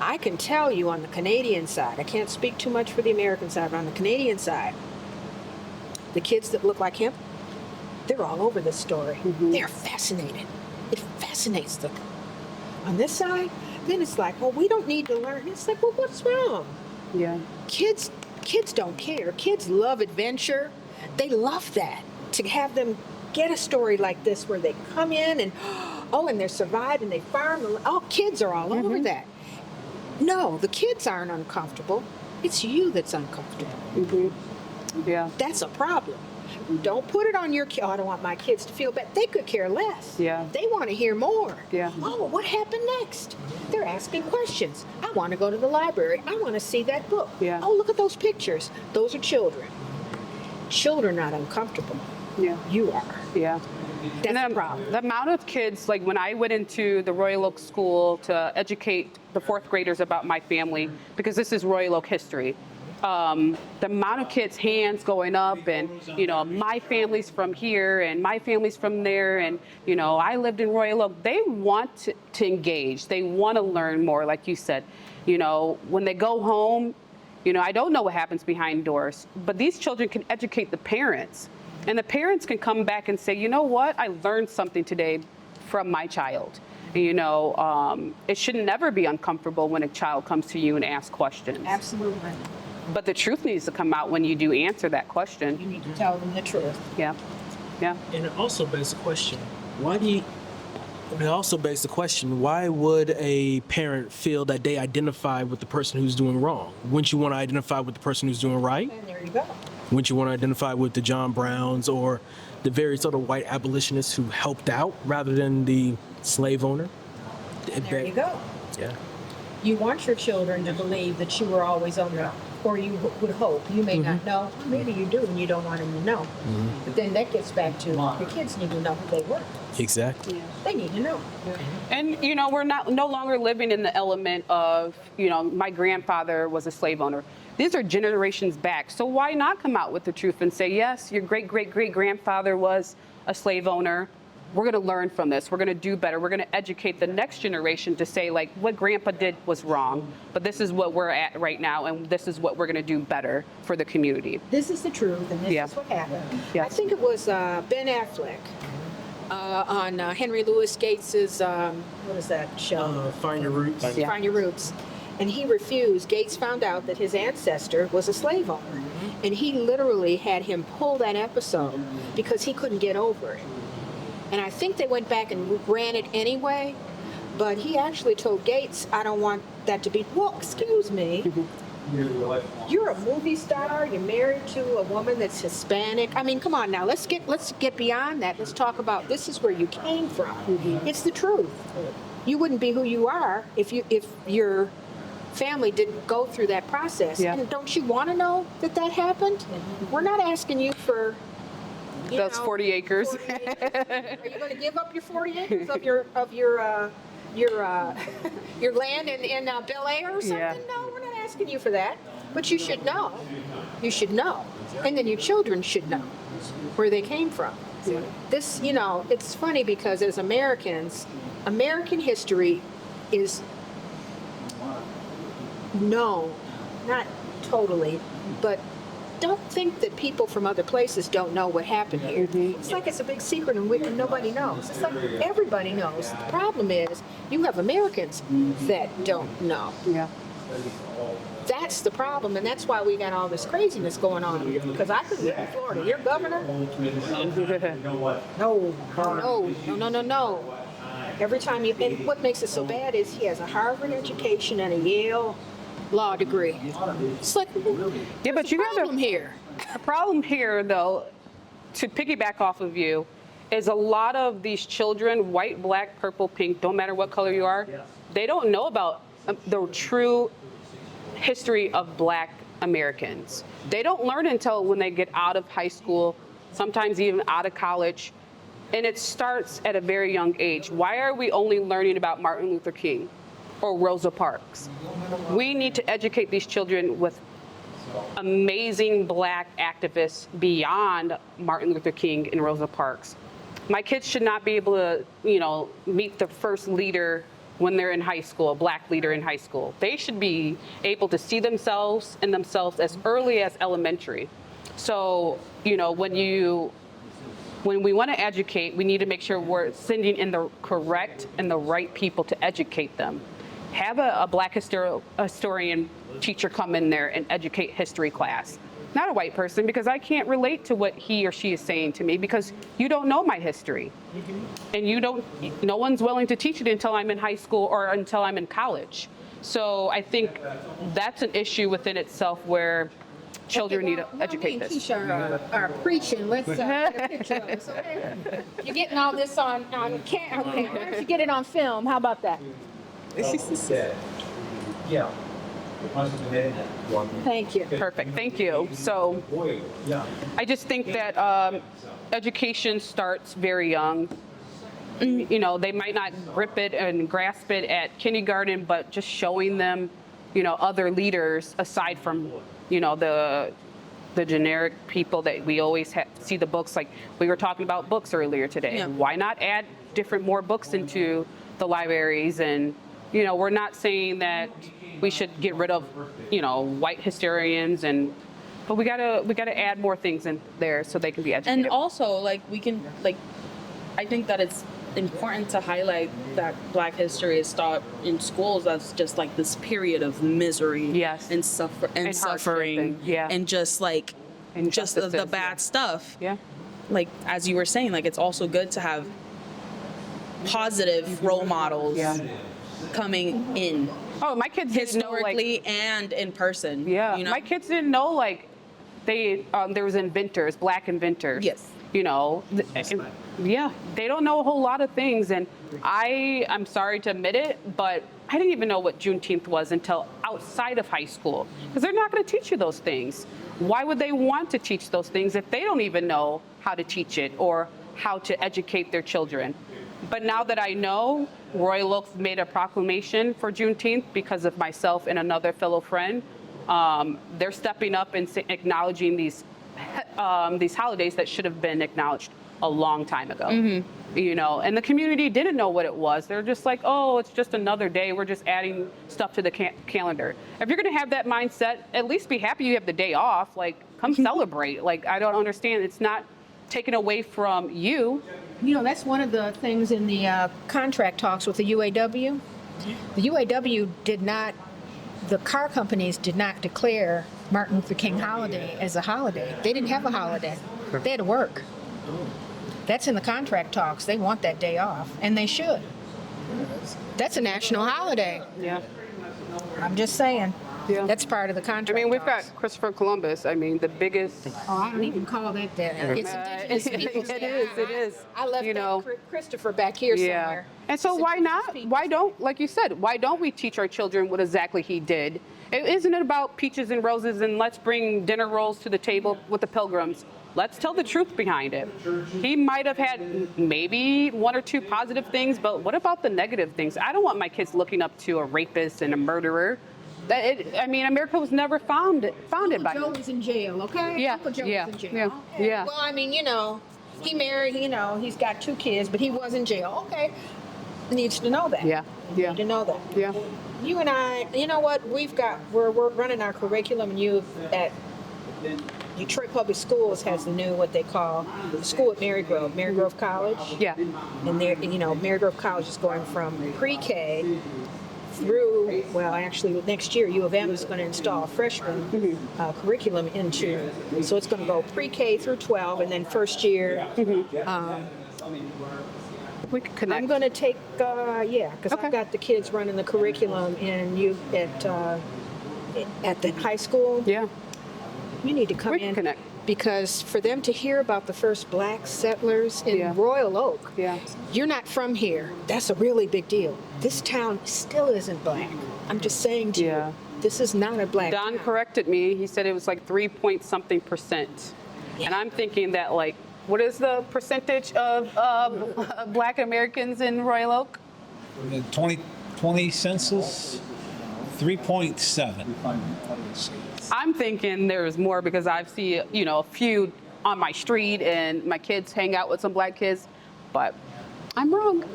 [SPEAKER 5] I can tell you on the Canadian side, I can't speak too much for the American side, but on the Canadian side, the kids that look like him, they're all over this story. They're fascinated. It fascinates them. On this side, then it's like, well, we don't need to learn. It's like, well, what's wrong?
[SPEAKER 3] Yeah.
[SPEAKER 5] Kids don't care. Kids love adventure. They love that. To have them get a story like this where they come in and, and they survive and they farm. Kids are all over that. No, the kids aren't uncomfortable. It's you that's uncomfortable.
[SPEAKER 3] Yeah.
[SPEAKER 5] That's a problem. Don't put it on your kid. Oh, I don't want my kids to feel bad. They could care less.
[SPEAKER 3] Yeah.
[SPEAKER 5] They want to hear more.
[SPEAKER 3] Yeah.
[SPEAKER 5] Oh, what happened next? They're asking questions. I want to go to the library. I want to see that book.
[SPEAKER 3] Yeah.
[SPEAKER 5] Oh, look at those pictures. Those are children. Children are not uncomfortable.
[SPEAKER 3] Yeah.
[SPEAKER 5] You are.
[SPEAKER 3] Yeah.
[SPEAKER 5] That's the problem.
[SPEAKER 3] The amount of kids, like when I went into the Royal Oak School to educate the fourth graders about my family, because this is Royal Oak history, the amount of kids' hands going up and, you know, my family's from here and my family's from there, and, you know, I lived in Royal Oak. They want to engage. They want to learn more, like you said. You know, when they go home, you know, I don't know what happens behind doors, but these children can educate the parents. And the parents can come back and say, you know what, I learned something today from my child. You know, it should never be uncomfortable when a child comes to you and asks questions.
[SPEAKER 5] Absolutely.
[SPEAKER 3] But the truth needs to come out when you do answer that question.
[SPEAKER 5] You need to tell them the truth.
[SPEAKER 3] Yeah. Yeah.
[SPEAKER 11] And it also begs the question, why do It also begs the question, why would a parent feel that they identify with the person who's doing wrong? Wouldn't you want to identify with the person who's doing right?
[SPEAKER 5] And there you go.
[SPEAKER 11] Wouldn't you want to identify with the John Browns or the very sort of white abolitionists who helped out rather than the slave owner?
[SPEAKER 5] And there you go.
[SPEAKER 11] Yeah.
[SPEAKER 5] You want your children to believe that you were always on the, or you would hope. You may not know. Maybe you do, and you don't want them to know. But then that gets back to your kids need to know who they were.
[SPEAKER 11] Exactly.
[SPEAKER 5] Yeah. They need to know.
[SPEAKER 3] And we're no longer living in the element of my grandfather was a slave owner. These are generations back. So why not come out with the truth and say, yes, your great-great-great-grandfather was a slave owner. We're going to learn from this. We're going to do better. We're going to educate the next generation to say, like, what grandpa did was wrong, but this is what we're at right now, and this is what we're going to do better for the community.
[SPEAKER 5] This is the truth, and this is what happened.
[SPEAKER 3] Yeah.
[SPEAKER 5] I think it was Ben Affleck on Henry Louis Gates's, what is that show?
[SPEAKER 11] Find Your Roots.
[SPEAKER 5] Find Your Roots. And he refused. Gates found out that his ancestor was a slave owner. And he literally had him pull that episode because he couldn't get over it. And I think they went back and ran it anyway. But he actually told Gates, I don't want that to be, well, excuse me. You're a movie star. You're married to a woman that's Hispanic. I mean, come on now. Let's get beyond that. Let's talk about this is where you came from. It's the truth. You wouldn't be who you are if your family didn't go through that process.
[SPEAKER 3] Yeah.
[SPEAKER 5] And don't you want to know that happened? We're not asking you for
[SPEAKER 3] Those 40 acres.
[SPEAKER 5] 40 acres. Are you going to give up your 40 acres of your land in Bel Air or something?
[SPEAKER 3] Yeah.
[SPEAKER 5] No, we're not asking you for that. But you should know. You should know. And then your children should know where they came from.
[SPEAKER 3] Yeah.
[SPEAKER 5] This, it's funny because as Americans, American history is known, not totally, but don't think that people from other places don't know what happened here. It's like it's a big secret and nobody knows. It's like everybody knows. The problem is you have Americans that don't know.
[SPEAKER 3] Yeah.
[SPEAKER 5] That's the problem, and that's why we got all this craziness going on here. Because I could live in Florida. Your governor? No. Every time and what makes it so bad is he has a Harvard education and a Yale law degree. It's like,
[SPEAKER 3] Yeah, but you got a problem here, though, to piggyback off of you, is a lot of these children, white, black, purple, pink, don't matter what color you are, they don't know about the true history of Black Americans. They don't learn until when they get out of high school, sometimes even out of college, and it starts at a very young age. Why are we only learning about Martin Luther King or Rosa Parks? We need to educate these children with amazing Black activists beyond Martin Luther King and Rosa Parks. My kids should not be able to, meet the first leader when they're in high school, a Black leader in high school. They should be able to see themselves as early as elementary. So, when we want to educate, we need to make sure we're sending in the correct and the right people to educate them. Have a Black historian teacher come in there and educate history class. Not a white person, because I can't relate to what he or she is saying to me because you don't know my history. And no one's willing to teach it until I'm in high school or until I'm in college. So I think that's an issue within itself where children need to educate this.
[SPEAKER 5] LaKeesha are preaching. Let's get a picture of this, okay? You're getting all this on camera. Okay, why don't you get it on film? How about that?
[SPEAKER 8] Yeah.
[SPEAKER 5] Thank you.
[SPEAKER 3] Perfect, thank you. So I just think that education starts very young. They might not grip it and grasp it at kindergarten, but just showing them, other leaders aside from, the generic people that we always see the books. Like we were talking about books earlier today.
[SPEAKER 7] Yeah.
[SPEAKER 3] Why not add more books into the libraries? And, we're not saying that we should get rid of, white historians, but we gotta add more things in there so they can be educated.
[SPEAKER 7] And also, I think that it's important to highlight that Black history is taught in schools as just like this period of misery, and suffering, and just the bad stuff.
[SPEAKER 3] Yeah.
[SPEAKER 7] Like as you were saying, like it's also good to have positive role models coming in.
[SPEAKER 3] Oh, my kids
[SPEAKER 7] historically and in person.
[SPEAKER 3] Yeah,
[SPEAKER 7] you know?
[SPEAKER 3] my kids didn't know like there was inventors, black inventors.
[SPEAKER 7] Yes.
[SPEAKER 3] You know, yeah, they don't know a whole lot of things, and I'm sorry to admit it, but I didn't even know what Juneteenth was until outside of high school, because they're not going to teach you those things. Why would they want to teach those things if they don't even know how to teach it or how to educate their children? But now that I know, Royal Oak made a proclamation for Juneteenth because of myself and another fellow friend. They're stepping up and acknowledging these holidays that should have been acknowledged a long time ago. You know, and the community didn't know what it was. They're just like, oh, it's just another day. We're just adding stuff to the calendar. If you're going to have that mindset, at least be happy you have the day off. Like, come celebrate. Like, I don't understand. It's not taken away from you.
[SPEAKER 5] You know, that's one of the things in the contract talks with the UAW. The UAW the car companies did not declare Martin Luther King holiday as a holiday. They didn't have a holiday. They had to work. That's in the contract talks. They want that day off, and they should. That's a national holiday.
[SPEAKER 3] Yeah.
[SPEAKER 5] I'm just saying.
[SPEAKER 3] Yeah.
[SPEAKER 5] That's part of the contract.
[SPEAKER 3] I mean, we've
[SPEAKER 5] talks.
[SPEAKER 3] got Christopher Columbus. I mean, the biggest.
[SPEAKER 5] Oh, I don't even call that that. It's Indigenous Peoples Day.
[SPEAKER 3] It is.
[SPEAKER 5] I left Christopher back here somewhere.
[SPEAKER 3] And so why not? Why don't, like you said, why don't we teach our children what exactly he did? Isn't it about peaches and roses and let's bring dinner rolls to the table with the Pilgrims? Let's tell the truth behind it. He might have had maybe one or two positive things, but what about the negative things? I don't want my kids looking up to a rapist and a murderer. America was never founded by
[SPEAKER 5] Joe was in jail, okay?
[SPEAKER 3] Yeah,
[SPEAKER 5] Uncle Joe
[SPEAKER 3] yeah,
[SPEAKER 5] was in jail.
[SPEAKER 3] yeah,
[SPEAKER 5] Okay.
[SPEAKER 3] yeah.
[SPEAKER 5] Well, I mean, he married, he's got 2 kids, but he was in jail. Okay. He needs to know that.
[SPEAKER 3] Yeah, yeah.
[SPEAKER 5] Need to know that.
[SPEAKER 3] Yeah.
[SPEAKER 5] You and I, you know what? We're running our curriculum, and at Detroit Public Schools has the new, what they call, the school at Mary Grove College.
[SPEAKER 3] Yeah.
[SPEAKER 5] And there, Mary Grove College is going from pre-K through, well, actually next year U of M is going to install a freshman curriculum into, so it's going to go pre-K through 12, and then first year.
[SPEAKER 3] We could connect.
[SPEAKER 5] I'm going to take, because I've got the kids running the curriculum at the high school.
[SPEAKER 3] Yeah.
[SPEAKER 5] You need to come in.
[SPEAKER 3] Connect.
[SPEAKER 5] Because for them to hear about the first black settlers in Royal Oak, you're not from here. That's a really big deal. This town still isn't black. I'm just saying to you, this is not a black
[SPEAKER 3] Don
[SPEAKER 5] town.
[SPEAKER 3] corrected me. He said it was like 3-point-something%. Yeah. And I'm thinking that, like, what is the percentage of black Americans in Royal Oak?
[SPEAKER 10] The 2020 census, 3.7.
[SPEAKER 3] I'm thinking there's more because I've seen, a few on my street and my kids hang out with some black kids, but I'm wrong.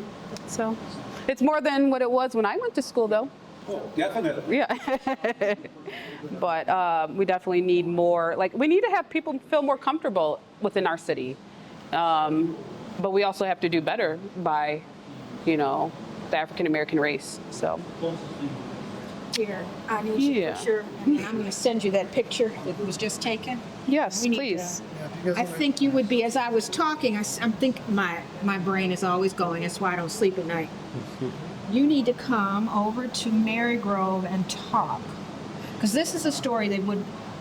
[SPEAKER 3] So it's more than what it was when I went to school, though.
[SPEAKER 10] Oh, definitely.
[SPEAKER 3] Yeah. But we definitely need more, we need to have people feel more comfortable within our city. But we also have to do better by, the African American race, so.
[SPEAKER 5] Here, I need your picture. I'm going to send you that picture that was just taken.
[SPEAKER 3] Yes, please.
[SPEAKER 5] I think you would be, as I was talking, I'm thinking my brain is always going. That's why I don't sleep at night. You need to come over to Mary Grove and talk. Because this is a story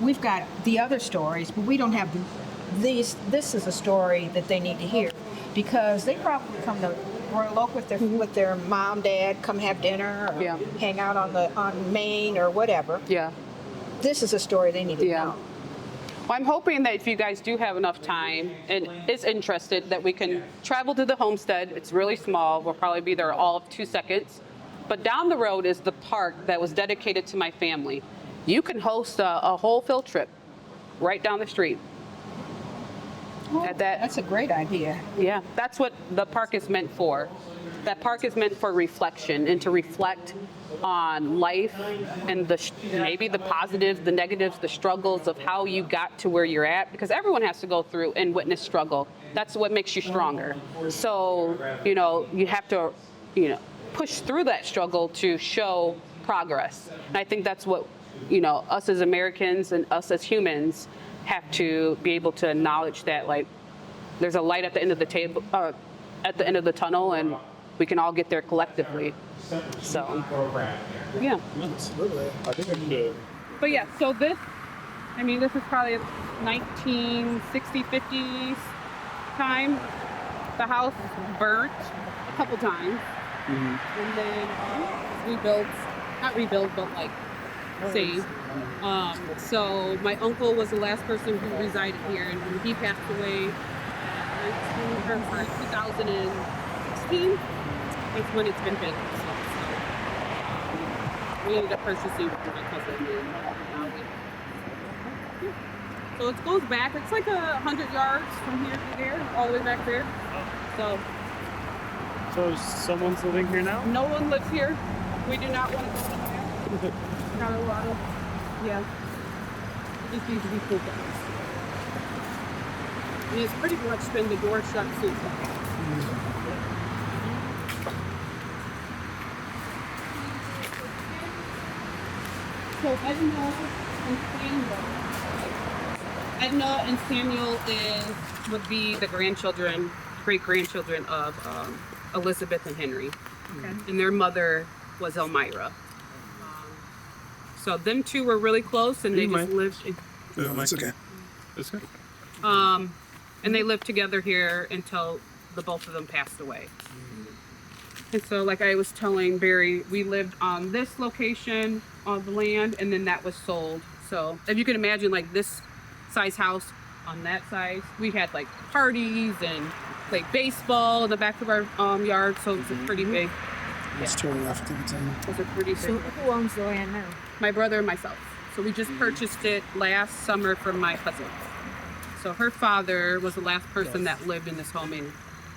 [SPEAKER 5] we've got the other stories, but we don't have these. This is a story that they need to hear. Because they probably come to Royal Oak with their mom, dad, come have dinner, or hang out on Main or whatever.
[SPEAKER 3] Yeah.
[SPEAKER 5] This is a story they need to know.
[SPEAKER 3] Well, I'm hoping that if you guys do have enough time and is interested, that we can travel to the homestead. It's really small. We'll probably be there all of 2 seconds. But down the road is the park that was dedicated to my family. You can host a whole field trip right down the street.
[SPEAKER 5] That's a great idea.
[SPEAKER 3] Yeah, that's what the park is meant for. That park is meant for reflection and to reflect on life and maybe the positives, the negatives, the struggles of how you got to where you're at, because everyone has to go through and witness struggle. That's what makes you stronger. So, you have to, push through that struggle to show progress. And I think that's what, us as Americans and us as humans have to be able to acknowledge that, there's a light at the end of the tunnel, and we can all get there collectively. So, yeah.
[SPEAKER 1] I think I should.
[SPEAKER 3] But yeah, so this is probably 1960s, 50s time. The house burnt a couple times. And then not rebuilt, but like saved. So my uncle was the last person who resided here, and when he passed away in 2016, that's when it's been vacant. So we ended up purchasing with my cousin. So it goes back. It's like 100 yards from here to there, all the way back there.
[SPEAKER 1] So someone's living here now?
[SPEAKER 3] No one lives here. We do not want to go there. Not a lot of, yeah. It just needs to be cool down. And it's pretty much been the door shut since then. So Edna and Samuel would be the great-grandchildren of Elizabeth and Henry. Okay. And their mother was Elmira. So them two were really close, and they just lived.
[SPEAKER 4] That's okay.
[SPEAKER 1] It's okay.
[SPEAKER 3] And they lived together here until the both of them passed away. And so, like I was telling Barry, we lived on this location of the land, and then that was sold. So if you can imagine, like this size house on that size, we had like parties and played baseball in the back of our yard. So it's a pretty big.
[SPEAKER 4] It's turning off at the time.
[SPEAKER 3] It's a pretty big.
[SPEAKER 5] So who owns the land now?
[SPEAKER 3] My brother and myself. So we just purchased it last summer from my cousin. So her father was the last person that lived in this home, and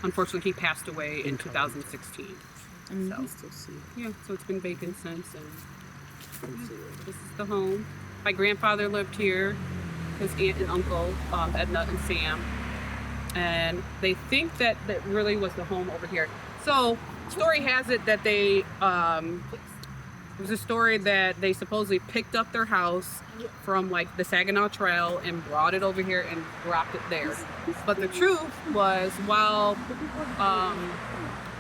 [SPEAKER 3] unfortunately he passed away in 2016. So yeah, so it's been vacant since, and this is the home. My grandfather lived here, his aunt and uncle, Edna and Sam, and they think that really was the home over here. So story has it that they it was a story that they supposedly picked up their house from like the Saginaw Trail and brought it over here and dropped it there. But the truth was, while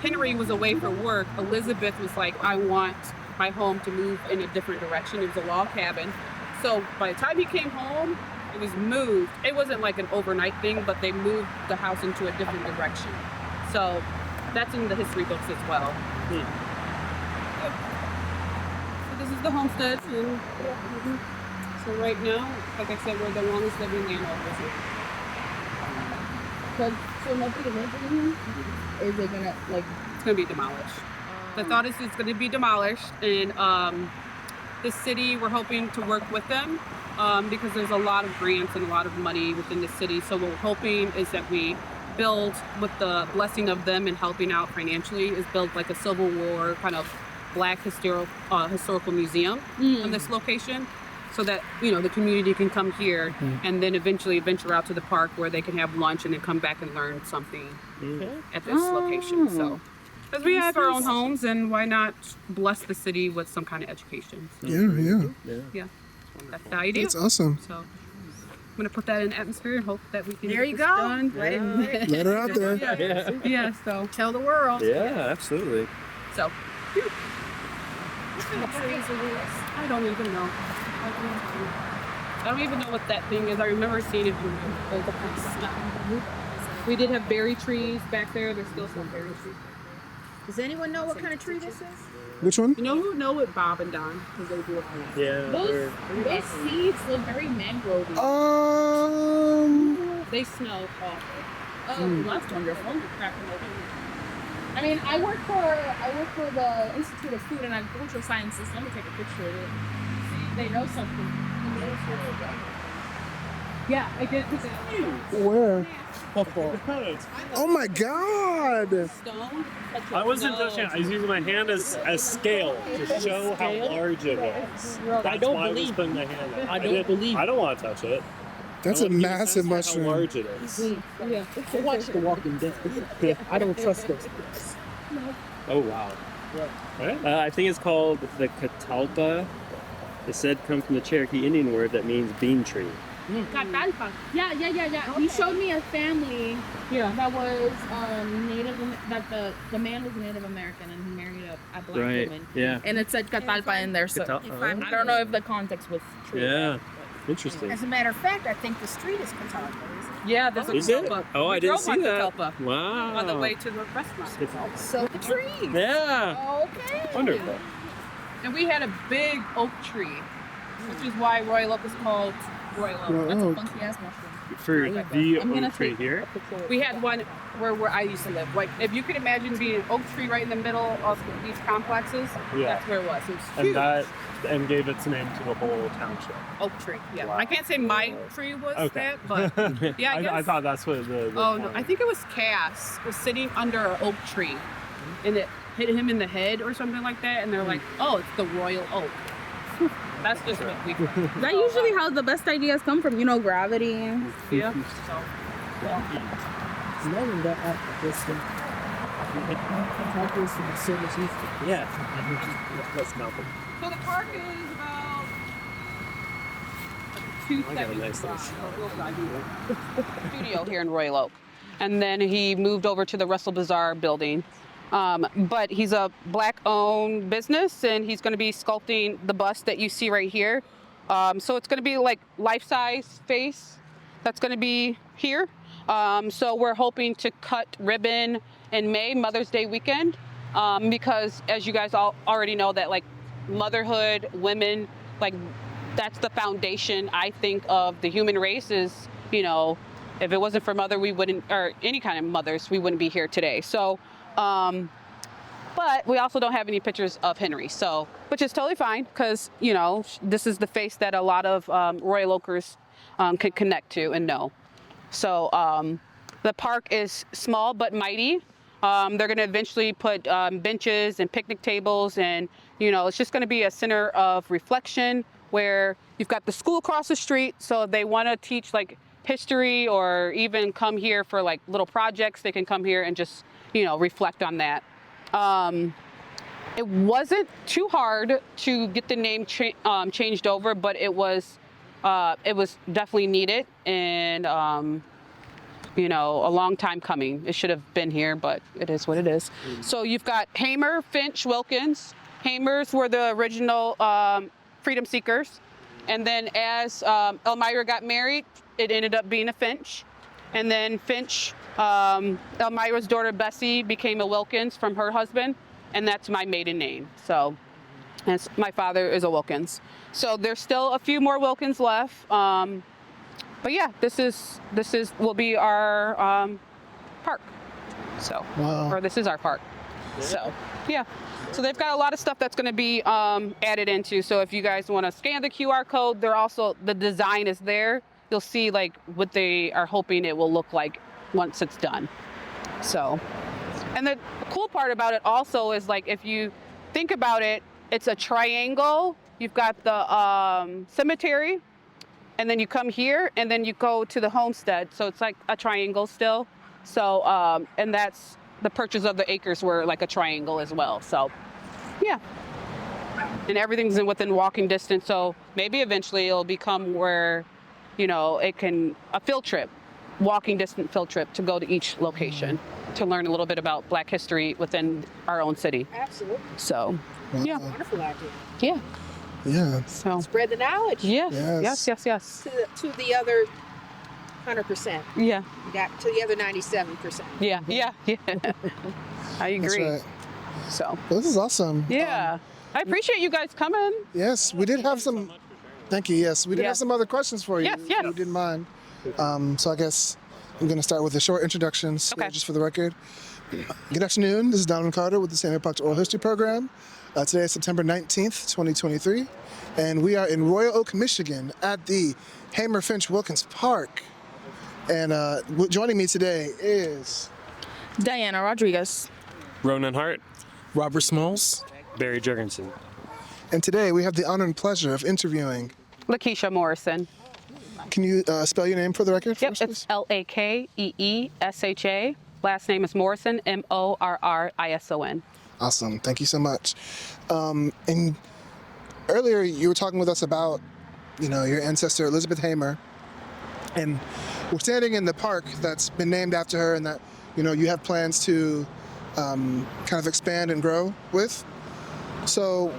[SPEAKER 3] Henry was away for work, Elizabeth was like, I want my home to move in a different direction. It was a log cabin. So by the time he came home, it was moved. It wasn't like an overnight thing, but they moved the house into a different direction. So that's in the history books as well. So this is the homestead. And, so right now, like I said, we're the longest living landowners here.
[SPEAKER 6] So nobody lives in here? Or is it gonna, like...
[SPEAKER 3] It's gonna be demolished. The thought is it's gonna be demolished, and the city, we're hoping to work with them because there's a lot of grants and a lot of money within the city. So what we're hoping is that we build, with the blessing of them and helping out financially, is build like a Civil War kind of Black historical museum on this location, so that the community can come here and then eventually venture out to the park where they can have lunch and then come back and learn something at this location. So, because we have our own homes, and why not bless the city with some kind of education? So, yeah. That's the idea.
[SPEAKER 4] That's awesome.
[SPEAKER 3] So I'm gonna put that in the atmosphere and hope that we can
[SPEAKER 5] There
[SPEAKER 3] get
[SPEAKER 5] you
[SPEAKER 3] this
[SPEAKER 5] go.
[SPEAKER 3] done.
[SPEAKER 5] Right.
[SPEAKER 4] Let her out there.
[SPEAKER 3] Yeah. So
[SPEAKER 5] Tell the world.
[SPEAKER 2] Yeah, absolutely.
[SPEAKER 3] so. I don't even know. I don't even know what that thing is. I remember seeing it in the past. We did have berry trees back there. There's still some berry trees.
[SPEAKER 5] Does anyone know what kind of tree this is?
[SPEAKER 4] Which one?
[SPEAKER 3] You know who know it? Bob and Don, because they do it.
[SPEAKER 2] Yeah.
[SPEAKER 6] Those seeds look very mangrove-y.
[SPEAKER 3] They smell awful.
[SPEAKER 6] Oh, that's wonderful. I mean, I work for the Institute of Food and Agricultural Sciences. Let me take a picture of it. See, they know something.
[SPEAKER 3] Yeah, I did.
[SPEAKER 4] Where? Oh my God!
[SPEAKER 1] I wasn't touching it. I was using my hand as scale to show how large it was.
[SPEAKER 11] I don't believe.
[SPEAKER 1] I don't want to touch it.
[SPEAKER 4] That's a massive mushroom.
[SPEAKER 1] How large it is.
[SPEAKER 3] Yeah.
[SPEAKER 11] Watch The Walking Dead. I don't trust those things.
[SPEAKER 2] Oh, wow. I think it's called the catalpa. It said come from the Cherokee Indian word that means bean tree.
[SPEAKER 6] Catalpa. Yeah. He showed me a family that was Native, that the man was Native American and he married a black woman.
[SPEAKER 2] Yeah.
[SPEAKER 6] And it said Catalpa in there, so I don't know if the context was true.
[SPEAKER 2] Yeah. Interesting.
[SPEAKER 5] As a matter of fact, I think the street is Catalpa.
[SPEAKER 3] Yeah, there's a
[SPEAKER 2] Is it?
[SPEAKER 3] Catalpa.
[SPEAKER 2] Oh, I
[SPEAKER 3] We
[SPEAKER 2] didn't
[SPEAKER 3] drove
[SPEAKER 2] see
[SPEAKER 3] on
[SPEAKER 2] that.
[SPEAKER 3] Catalpa
[SPEAKER 2] Wow.
[SPEAKER 3] on the way to the restaurant.
[SPEAKER 5] So the trees.
[SPEAKER 2] Yeah.
[SPEAKER 5] Okay.
[SPEAKER 2] Wonderful.
[SPEAKER 3] And we had a big oak tree, which is why royal oak is called royal oak.
[SPEAKER 6] That's a funky ass mushroom.
[SPEAKER 2] For the oak tree here.
[SPEAKER 3] We had one where I used to live. Like, if you could imagine being an oak tree right in the middle of these complexes, that's where it was. It was huge.
[SPEAKER 1] And gave its name to the whole township.
[SPEAKER 3] Oak tree. Yeah. Wow. I can't say my tree was that, but yeah, I guess.
[SPEAKER 1] I thought that's what the
[SPEAKER 3] Oh no, I think it was Cass was sitting under an oak tree, and it hit him in the head or something like that, and they're like, "Oh, it's the royal oak." That's just what we.
[SPEAKER 6] That's usually how the best ideas come from, gravity.
[SPEAKER 3] Yeah.
[SPEAKER 2] Yeah. That's Malcolm.
[SPEAKER 3] So the park is about 2 seconds studio here in Royal Oak, and then he moved over to the Russell Bazaar building. But he's a black-owned business, and he's going to be sculpting the bust that you see right here. So it's going to be like life-size face that's going to be here. So we're hoping to cut ribbon in May, Mother's Day weekend, because as you guys all already know that like motherhood, women, like that's the foundation, I think, of the human race is, if it wasn't for mother, we wouldn't, or any kind of mothers, we wouldn't be here today. So, but we also don't have any pictures of Henry, so, which is totally fine because, this is the face that a lot of Royal Oakers can connect to and know. So the park is small but mighty. They're going to eventually put benches and picnic tables, and it's just going to be a center of reflection where you've got the school across the street. So if they want to teach like history or even come here for like little projects, they can come here and just reflect on that. It wasn't too hard to get the name changed over, but it was definitely needed, and a long time coming. It should have been here, but it is what it is. So you've got Hamer, Finch, Wilkins. Hamers were the original freedom seekers, and then as Elmira got married, it ended up being a Finch, and then Finch, Elmira's daughter Bessie became a Wilkins from her husband, and that's my maiden name. So, and my father is a Wilkins. So there's still a few more Wilkins left. But yeah, this will be our park. So, or this is our park. So, yeah. So they've got a lot of stuff that's going to be added into. So if you guys want to scan the QR code, the design is there. You'll see like what they are hoping it will look like once it's done. So, and the cool part about it also is like if you think about it, it's a triangle. You've got the cemetery, and then you come here, and then you go to the homestead. So it's like a triangle still. So, and that's the purchase of the acres were like a triangle as well. So, yeah. And everything's within walking distance. So maybe eventually it'll become where, a field trip, walking distance field trip to go to each location to learn a little bit about Black history within our own city.
[SPEAKER 5] Absolutely.
[SPEAKER 3] So, yeah.
[SPEAKER 5] Wonderful idea.
[SPEAKER 3] Yeah.
[SPEAKER 4] Yeah.
[SPEAKER 3] So
[SPEAKER 5] spread the knowledge.
[SPEAKER 3] Yes.
[SPEAKER 5] To the other 100%.
[SPEAKER 3] Yeah.
[SPEAKER 5] You got to the other 97%.
[SPEAKER 3] Yeah. I agree.
[SPEAKER 4] That's right.
[SPEAKER 3] So.
[SPEAKER 4] Well, this is awesome.
[SPEAKER 3] Yeah. I appreciate you guys coming.
[SPEAKER 4] Yes, we did have some. Thank you. Yes, we did have some other questions for you.
[SPEAKER 3] Yes.
[SPEAKER 4] If you didn't mind. So I guess I'm going to start with the short introductions, just for the record. Good afternoon. This is Donovan Carter with the St. Proctor Oral History Program. Today is September 19th, 2023, and we are in Royal Oak, Michigan at the Hamer Finch Wilkins Park. And joining me today is
[SPEAKER 6] Diana Rodriguez,
[SPEAKER 1] Ronan Hart,
[SPEAKER 11] Robert Smalls,
[SPEAKER 2] Barry Jurgensen.
[SPEAKER 4] And today we have the honor and pleasure of interviewing
[SPEAKER 3] LaKeesha Morrison.
[SPEAKER 4] Can you spell your name for the record?
[SPEAKER 3] Yep, it's LaKeesha. Last name is Morrison, Morrison.
[SPEAKER 4] Awesome. Thank you so much. And earlier you were talking with us about, your ancestor Elizabeth Hamer, And we're standing in the park that's been named after her and that, you have plans to kind of expand and grow with. So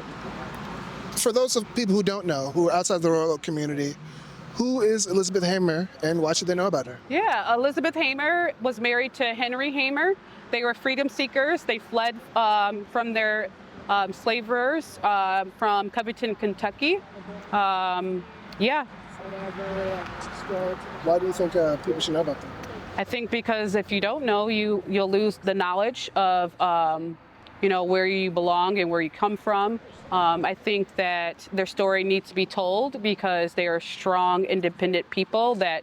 [SPEAKER 4] for those of people who don't know, who are outside the Royal Oak community, who is Elizabeth Hamer and why should they know about her?
[SPEAKER 3] Yeah, Elizabeth Hamer was married to Henry Hamer. They were freedom seekers. They fled from their slavers from Covington, Kentucky. Yeah.
[SPEAKER 4] Why do you think people should know about them?
[SPEAKER 3] I think because if you don't know, you'll lose the knowledge of where you belong and where you come from. I think that their story needs to be told because they are strong, independent people that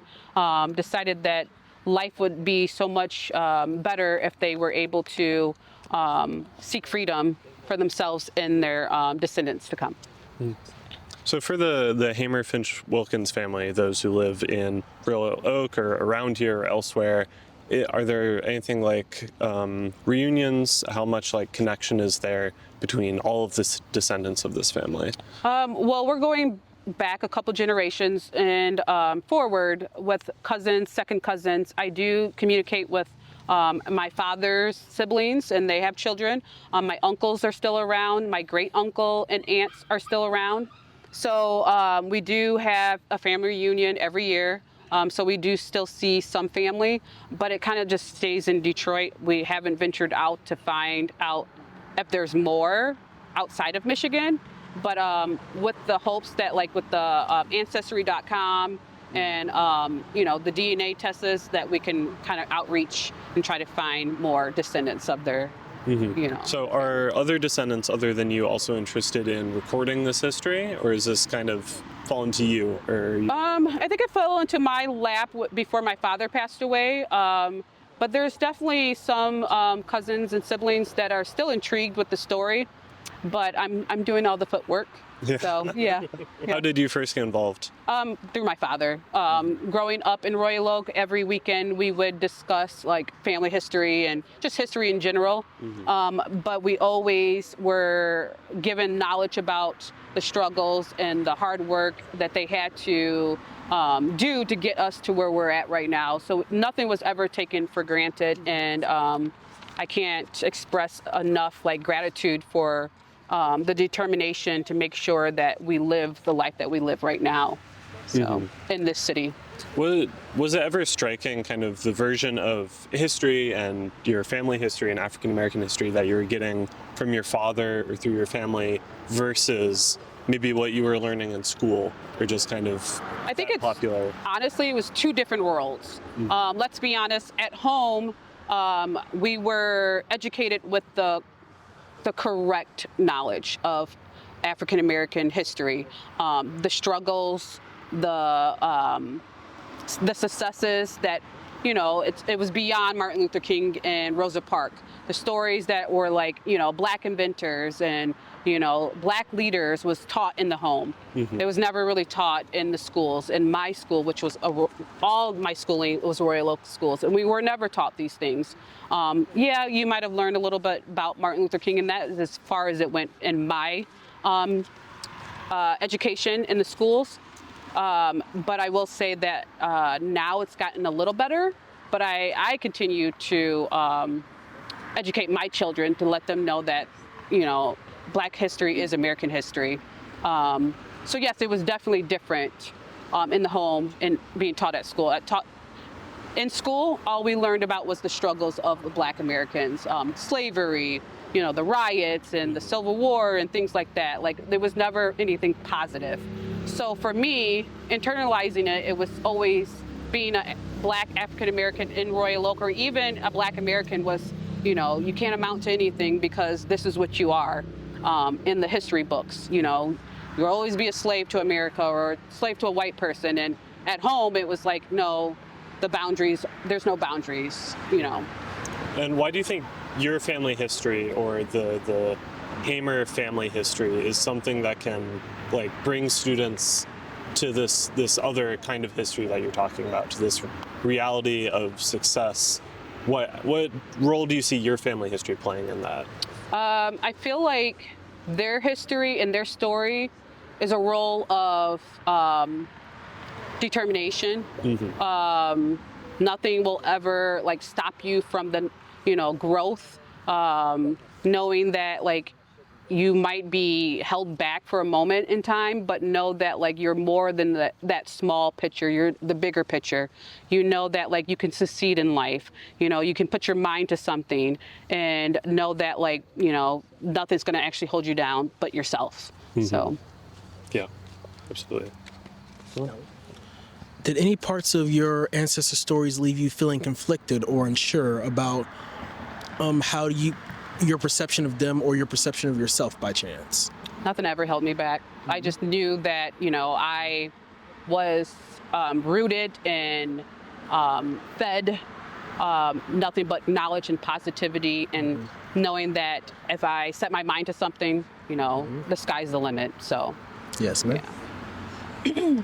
[SPEAKER 3] decided that life would be so much better if they were able to seek freedom for themselves and their descendants to come.
[SPEAKER 1] So for the Hamer Finch Wilkins family, those who live in Royal Oak or around here or elsewhere, are there anything like reunions? How much like connection is there between all of the descendants of this family?
[SPEAKER 3] Well, we're going back a couple generations and forward with cousins, second cousins. I do communicate with my father's siblings, and they have children. My uncles are still around. My great uncle and aunts are still around. So we do have a family reunion every year. So we do still see some family, but it kind of just stays in Detroit. We haven't ventured out to find out if there's more outside of Michigan. But with the hopes that, like with the Ancestry.com and the DNA tests, that we can kind of outreach and try to find more descendants of their.
[SPEAKER 1] So are other descendants other than you also interested in recording this history, or is this kind of fallen to you?
[SPEAKER 3] I think it fell into my lap before my father passed away. But there's definitely some cousins and siblings that are still intrigued with the story. But I'm doing all the footwork.
[SPEAKER 1] Yeah.
[SPEAKER 3] So yeah.
[SPEAKER 1] How did you first get involved?
[SPEAKER 3] Through my father. Growing up in Royal Oak, every weekend we would discuss like family history and just history in general. But we always were given knowledge about the struggles and the hard work that they had to do to get us to where we're at right now. So nothing was ever taken for granted, and I can't express enough like gratitude for the determination to make sure that we live the life that we live right now. So in this city.
[SPEAKER 1] Was it ever striking kind of the version of history and your family history and African American history that you were getting from your father or through your family versus maybe what you were learning in school, or just kind of
[SPEAKER 3] I think it's
[SPEAKER 1] popular?
[SPEAKER 3] Honestly, it was two different worlds. Let's be honest, at home, we were educated with the correct knowledge of African American history, the struggles, the successes that, it was beyond Martin Luther King and Rosa Parks. The stories that were like, Black inventors and, Black leaders was taught in the home. It was never really taught in the schools. In my school, which was all my schooling was Royal Oak schools, and we were never taught these things. You might have learned a little bit about Martin Luther King, and that is as far as it went in my education in the schools. But I will say that now it's gotten a little better, but I continue to educate my children to let them know that, Black history is American history. So yes, it was definitely different in the home and being taught at school. In school, all we learned about was the struggles of the Black Americans, slavery, the riots and the Civil War and things like that. Like, there was never anything positive. So for me, internalizing it, it was always being a Black African American in Royal Oak, or even a Black American was, you can't amount to anything because this is what you are in the history books. You'll always be a slave to America or a slave to a white person. And at home, it was like, no, there's no boundaries,
[SPEAKER 1] And why do you think your family history or the Hamer family history is something that can bring students to this other kind of history that you're talking about, to this reality of success? What role do you see your family history playing in that?
[SPEAKER 3] I feel like their history and their story is a role of determination.
[SPEAKER 1] Mm-hmm.
[SPEAKER 3] Nothing will ever like stop you from the, growth. Knowing that like you might be held back for a moment in time, but know that like you're more than that small picture. You're the bigger picture. You know that like you can succeed in life. You can put your mind to something and know that like, nothing's going to actually hold you down but yourself.
[SPEAKER 1] Mm-hmm.
[SPEAKER 3] So.
[SPEAKER 1] Yeah, absolutely. Cool.
[SPEAKER 11] Did any parts of your ancestor stories leave you feeling conflicted or unsure about how your perception of them or your perception of yourself by chance?
[SPEAKER 3] Nothing ever held me back. I just knew that, I was rooted and fed nothing but knowledge and positivity, and knowing that if I set my mind to something, the sky's the limit. So,
[SPEAKER 11] yes, ma'am.
[SPEAKER 3] Yeah.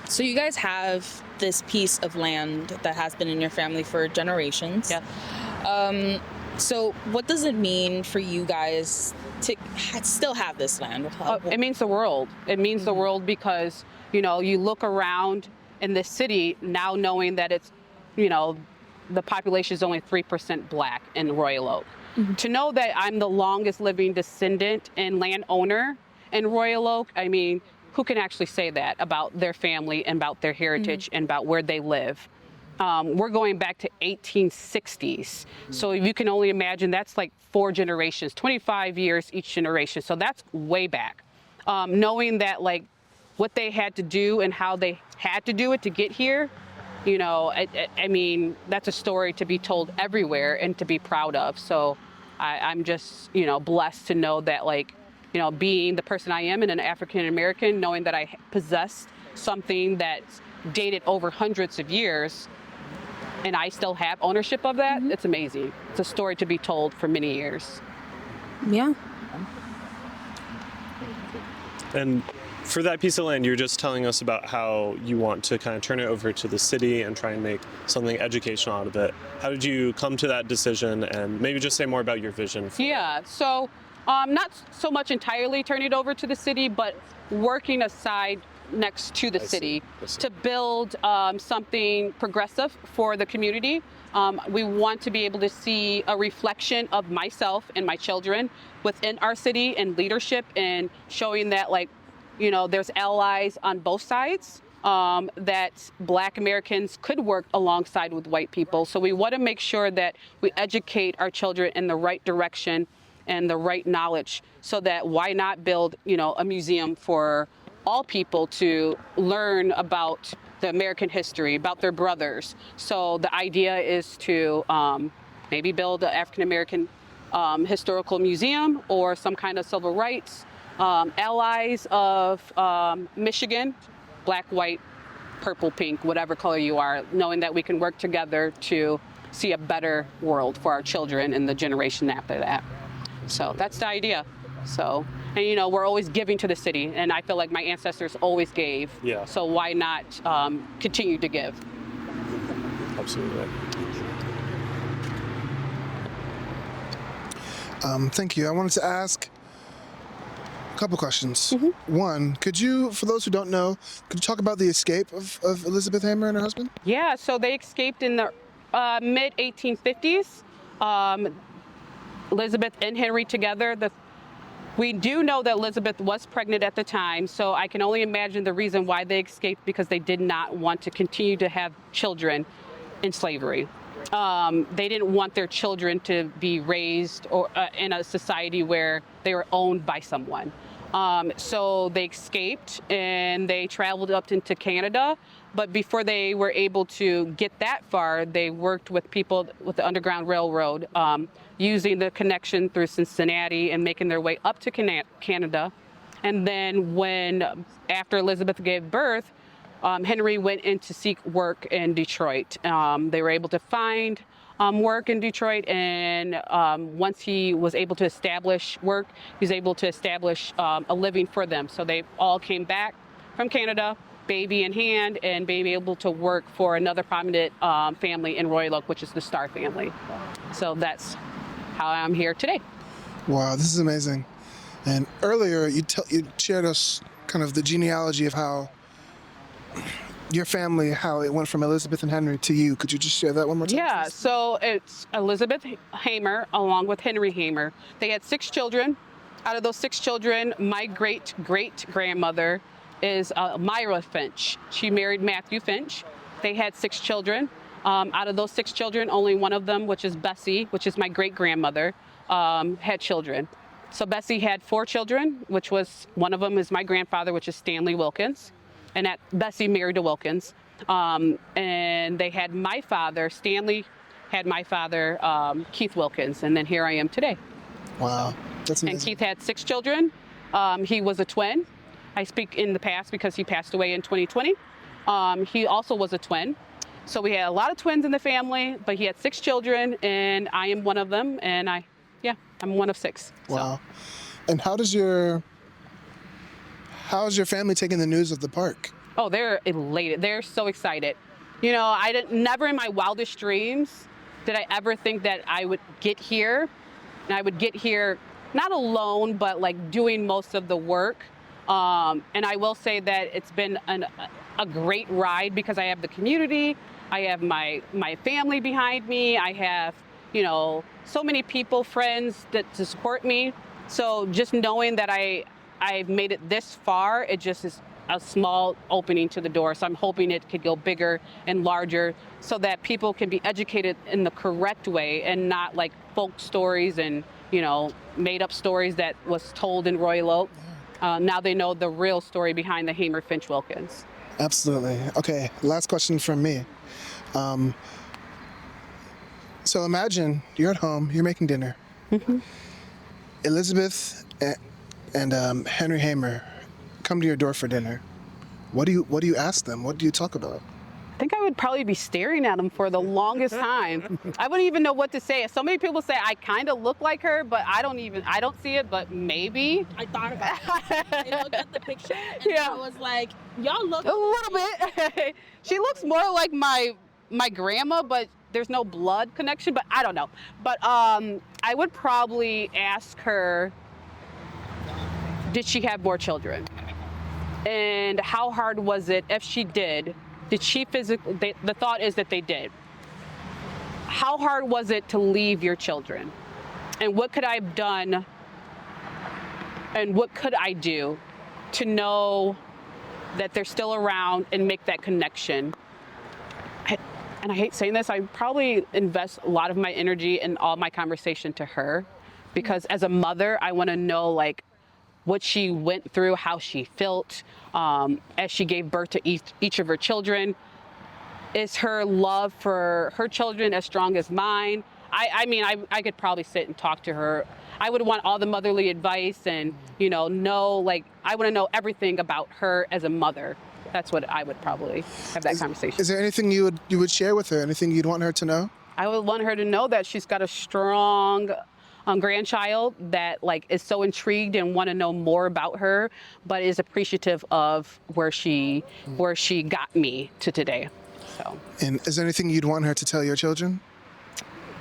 [SPEAKER 7] So you guys have this piece of land that has been in your family for generations.
[SPEAKER 3] Yeah.
[SPEAKER 7] So what does it mean for you guys to still have this land?
[SPEAKER 3] It means the world. It means the world because, you look around in this city now knowing that it's, the population is only 3% Black in Royal Oak. Mm-hmm. To know that I'm the longest living descendant and landowner in Royal Oak, I mean, who can actually say that about their family and about their heritage and about where they live? We're going back to 1860s. So you can only imagine that's like 4 generations, 25 years each generation. So that's way back. Knowing that like what they had to do and how they had to do it to get here, I mean, that's a story to be told everywhere and to be proud of. So I'm just, blessed to know that like, being the person I am and an African American, knowing that I possessed something that's dated over hundreds of years, and I still have ownership of that, it's amazing. It's a story to be told for many years.
[SPEAKER 7] Yeah.
[SPEAKER 1] And for that piece of land, you're just telling us about how you want to kind of turn it over to the city and try and make something educational out of it. How did you come to that decision, and maybe just say more about your vision?
[SPEAKER 3] Yeah, so not so much entirely turn it over to the city, but working aside next to the city to build something progressive for the community. We want to be able to see a reflection of myself and my children within our city and leadership, and showing that like, there's allies on both sides, that Black Americans could work alongside with white people. So we want to make sure that we educate our children in the right direction and the right knowledge, so that why not build, a museum for all people to learn about the American history, about their brothers. So the idea is to maybe build an African American historical museum or some kind of civil rights allies of Michigan, Black, white, purple, pink, whatever color you are, knowing that we can work together to see a better world for our children and the generation after that. So that's the idea. So, and we're always giving to the city, and I feel like my ancestors always gave.
[SPEAKER 1] Yeah.
[SPEAKER 3] So why not continue to give?
[SPEAKER 1] Absolutely.
[SPEAKER 4] Thank you. I wanted to ask a couple questions. One, could you, for those who don't know, could you talk about the escape of Elizabeth Hammer and her husband?
[SPEAKER 3] Yeah, so they escaped in the mid-1850s. Elizabeth and Henry together. We do know that Elizabeth was pregnant at the time, so I can only imagine the reason why they escaped, because they did not want to continue to have children in slavery. They didn't want their children to be raised or in a society where they were owned by someone. So they escaped and they traveled up into Canada. But before they were able to get that far, they worked with people with the Underground Railroad, using the connection through Cincinnati and making their way up to Canada. And then after Elizabeth gave birth, Henry went in to seek work in Detroit. They were able to find work in Detroit, and once he was able to establish work, he was able to establish a living for them. So they all came back from Canada, baby in hand, and being able to work for another prominent family in Royal Oak, which is the Starr family. So that's how I'm here today.
[SPEAKER 4] Wow, this is amazing. And earlier you shared us kind of the genealogy of how your family, how it went from Elizabeth and Henry to you. Could you just share that one more time?
[SPEAKER 3] Yeah, so it's Elizabeth Hamer along with Henry Hamer. They had 6 children. Out of those 6 children, my great-great-grandmother is Myra Finch. She married Matthew Finch. They had 6 children. Out of those 6 children, only one of them, which is Bessie, which is my great-grandmother, had children. So Bessie had 4 children, which was, one of them is my grandfather, which is Stanley Wilkins. And Bessie married to Wilkins. And they had my father, Stanley had my father, Keith Wilkins. And then here I am today.
[SPEAKER 4] Wow, that's amazing.
[SPEAKER 3] And Keith had 6 children. He was a twin. I speak in the past because he passed away in 2020. He also was a twin. So we had a lot of twins in the family, but he had 6 children, and I am one of them. And I'm one of 6.
[SPEAKER 4] Wow. So. And how's your family taking the news of the park?
[SPEAKER 3] Oh, they're elated. They're so excited. You know, never in my wildest dreams did I ever think that I would get here. And I would get here not alone, but like doing most of the work. And I will say that it's been a great ride because I have the community. I have my family behind me. I have, you know, so many people, friends to support me. So just knowing that I've made it this far, it just is a small opening to the door. So I'm hoping it could go bigger and larger so that people can be educated in the correct way and not like folk stories and, you know, made up stories that was told in Royal Oak. Now they know the real story behind the Hamer Finch Wilkins.
[SPEAKER 4] Absolutely. Okay, last question from me. So imagine you're at home, you're making dinner.
[SPEAKER 3] Mm-hmm.
[SPEAKER 4] Elizabeth and Henry Hamer come to your door for dinner. What do you ask them? What do you talk about?
[SPEAKER 3] I think I would probably be staring at them for the longest time. I wouldn't even know what to say. So many people say I kind of look like her, but I don't see it, but maybe.
[SPEAKER 7] I thought about it. I looked at the picture and I was like, y'all look
[SPEAKER 3] a little bit. She looks more like my grandma, but there's no blood connection, but I don't know. But I would probably ask her, did she have more children? And how hard was it if she did? Did she physically, the thought is that they did. How hard was it to leave your children? And what could I have done and what could I do to know that they're still around and make that connection? And I hate saying this, I probably invest a lot of my energy and all my conversation to her because as a mother, I want to know like what she went through, how she felt as she gave birth to each of her children. Is her love for her children as strong as mine? I could probably sit and talk to her. I would want all the motherly advice and, you know like, I want to know everything about her as a mother. That's what I would probably have that conversation.
[SPEAKER 4] Is there anything you would share with her? Anything you'd want her to know?
[SPEAKER 3] I would want her to know that she's got a strong grandchild that like is so intrigued and want to know more about her, but is appreciative of where she got me to today. So.
[SPEAKER 4] And is there anything you'd want her to tell your children?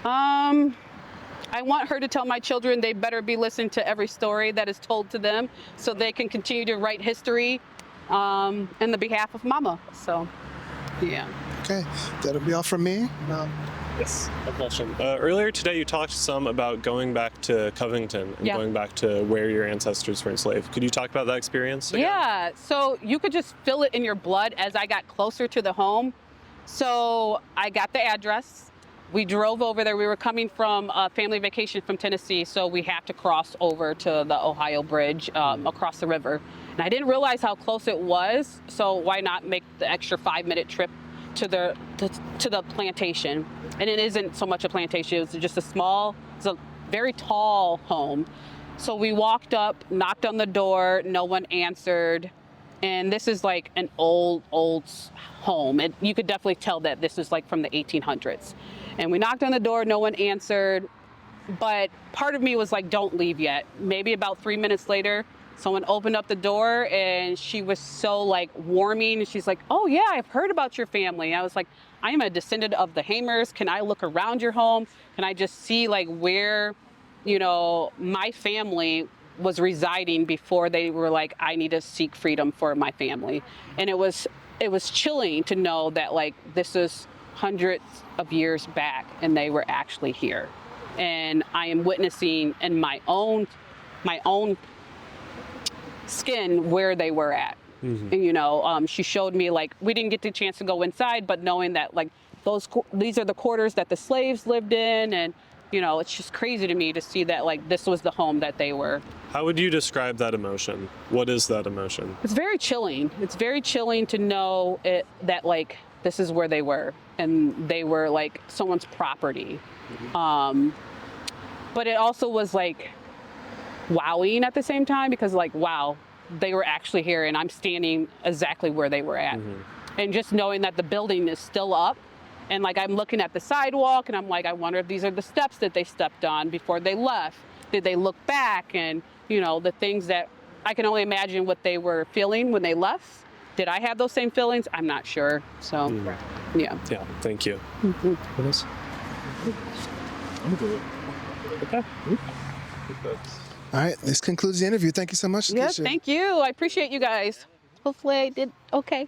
[SPEAKER 3] I want her to tell my children they better be listening to every story that is told to them so they can continue to write history in the behalf of Mama. So, yeah.
[SPEAKER 4] Okay, that'll be all from me.
[SPEAKER 1] Yes. A question. Earlier today, you talked some about going back to Covington and going back to where your ancestors were enslaved. Could you talk about that experience again?
[SPEAKER 3] Yeah. So you could just feel it in your blood as I got closer to the home. So I got the address. We drove over there. We were coming from a family vacation from Tennessee, so we had to cross over to the Ohio Bridge across the river. And I didn't realize how close it was, so why not make the extra 5-minute trip to the plantation? And it isn't so much a plantation, it's just it's a very tall home. So we walked up, knocked on the door, no one answered. And this is like an old home. And you could definitely tell that this is like from the 1800s. And we knocked on the door, no one answered. But part of me was like, don't leave yet. Maybe about 3 minutes later, someone opened up the door and she was so like warming. And she's like, oh yeah, I've heard about your family. And I was like, I am a descendant of the Hamers. Can I look around your home? Can I just see like where, my family was residing before they were like, I need to seek freedom for my family. And it was it was chilling to know that like this is hundreds of years back and they were actually here. And I am witnessing in my own skin where they were at. And, you know, she showed me, like, we didn't get the chance to go inside, but knowing that, like, these are the quarters that the slaves lived in, and, you know, it's just crazy to me to see that, like, this was the home that they were.
[SPEAKER 1] How would you describe that emotion? What is that emotion?
[SPEAKER 3] It's very chilling. It's very chilling to know that, like, this is where they were, and they were, like, someone's property. But it also was, like, wowing at the same time, because, like, wow, they were actually here and I'm standing exactly where they were at. And just knowing that the building is still up, and like I'm looking at the sidewalk and I'm like, I wonder if these are the steps that they stepped on before they left. Did they look back? And you know, the things that I can only imagine what they were feeling when they left. Did I have those same feelings? I'm not sure. So yeah.
[SPEAKER 1] Yeah, thank you.
[SPEAKER 11] What else? I'm good.
[SPEAKER 1] Okay.
[SPEAKER 4] All right, this concludes the interview. Thank you so much,
[SPEAKER 3] Yeah,
[SPEAKER 4] LaKeesha.
[SPEAKER 3] thank you. I appreciate you guys. Hopefully I did okay.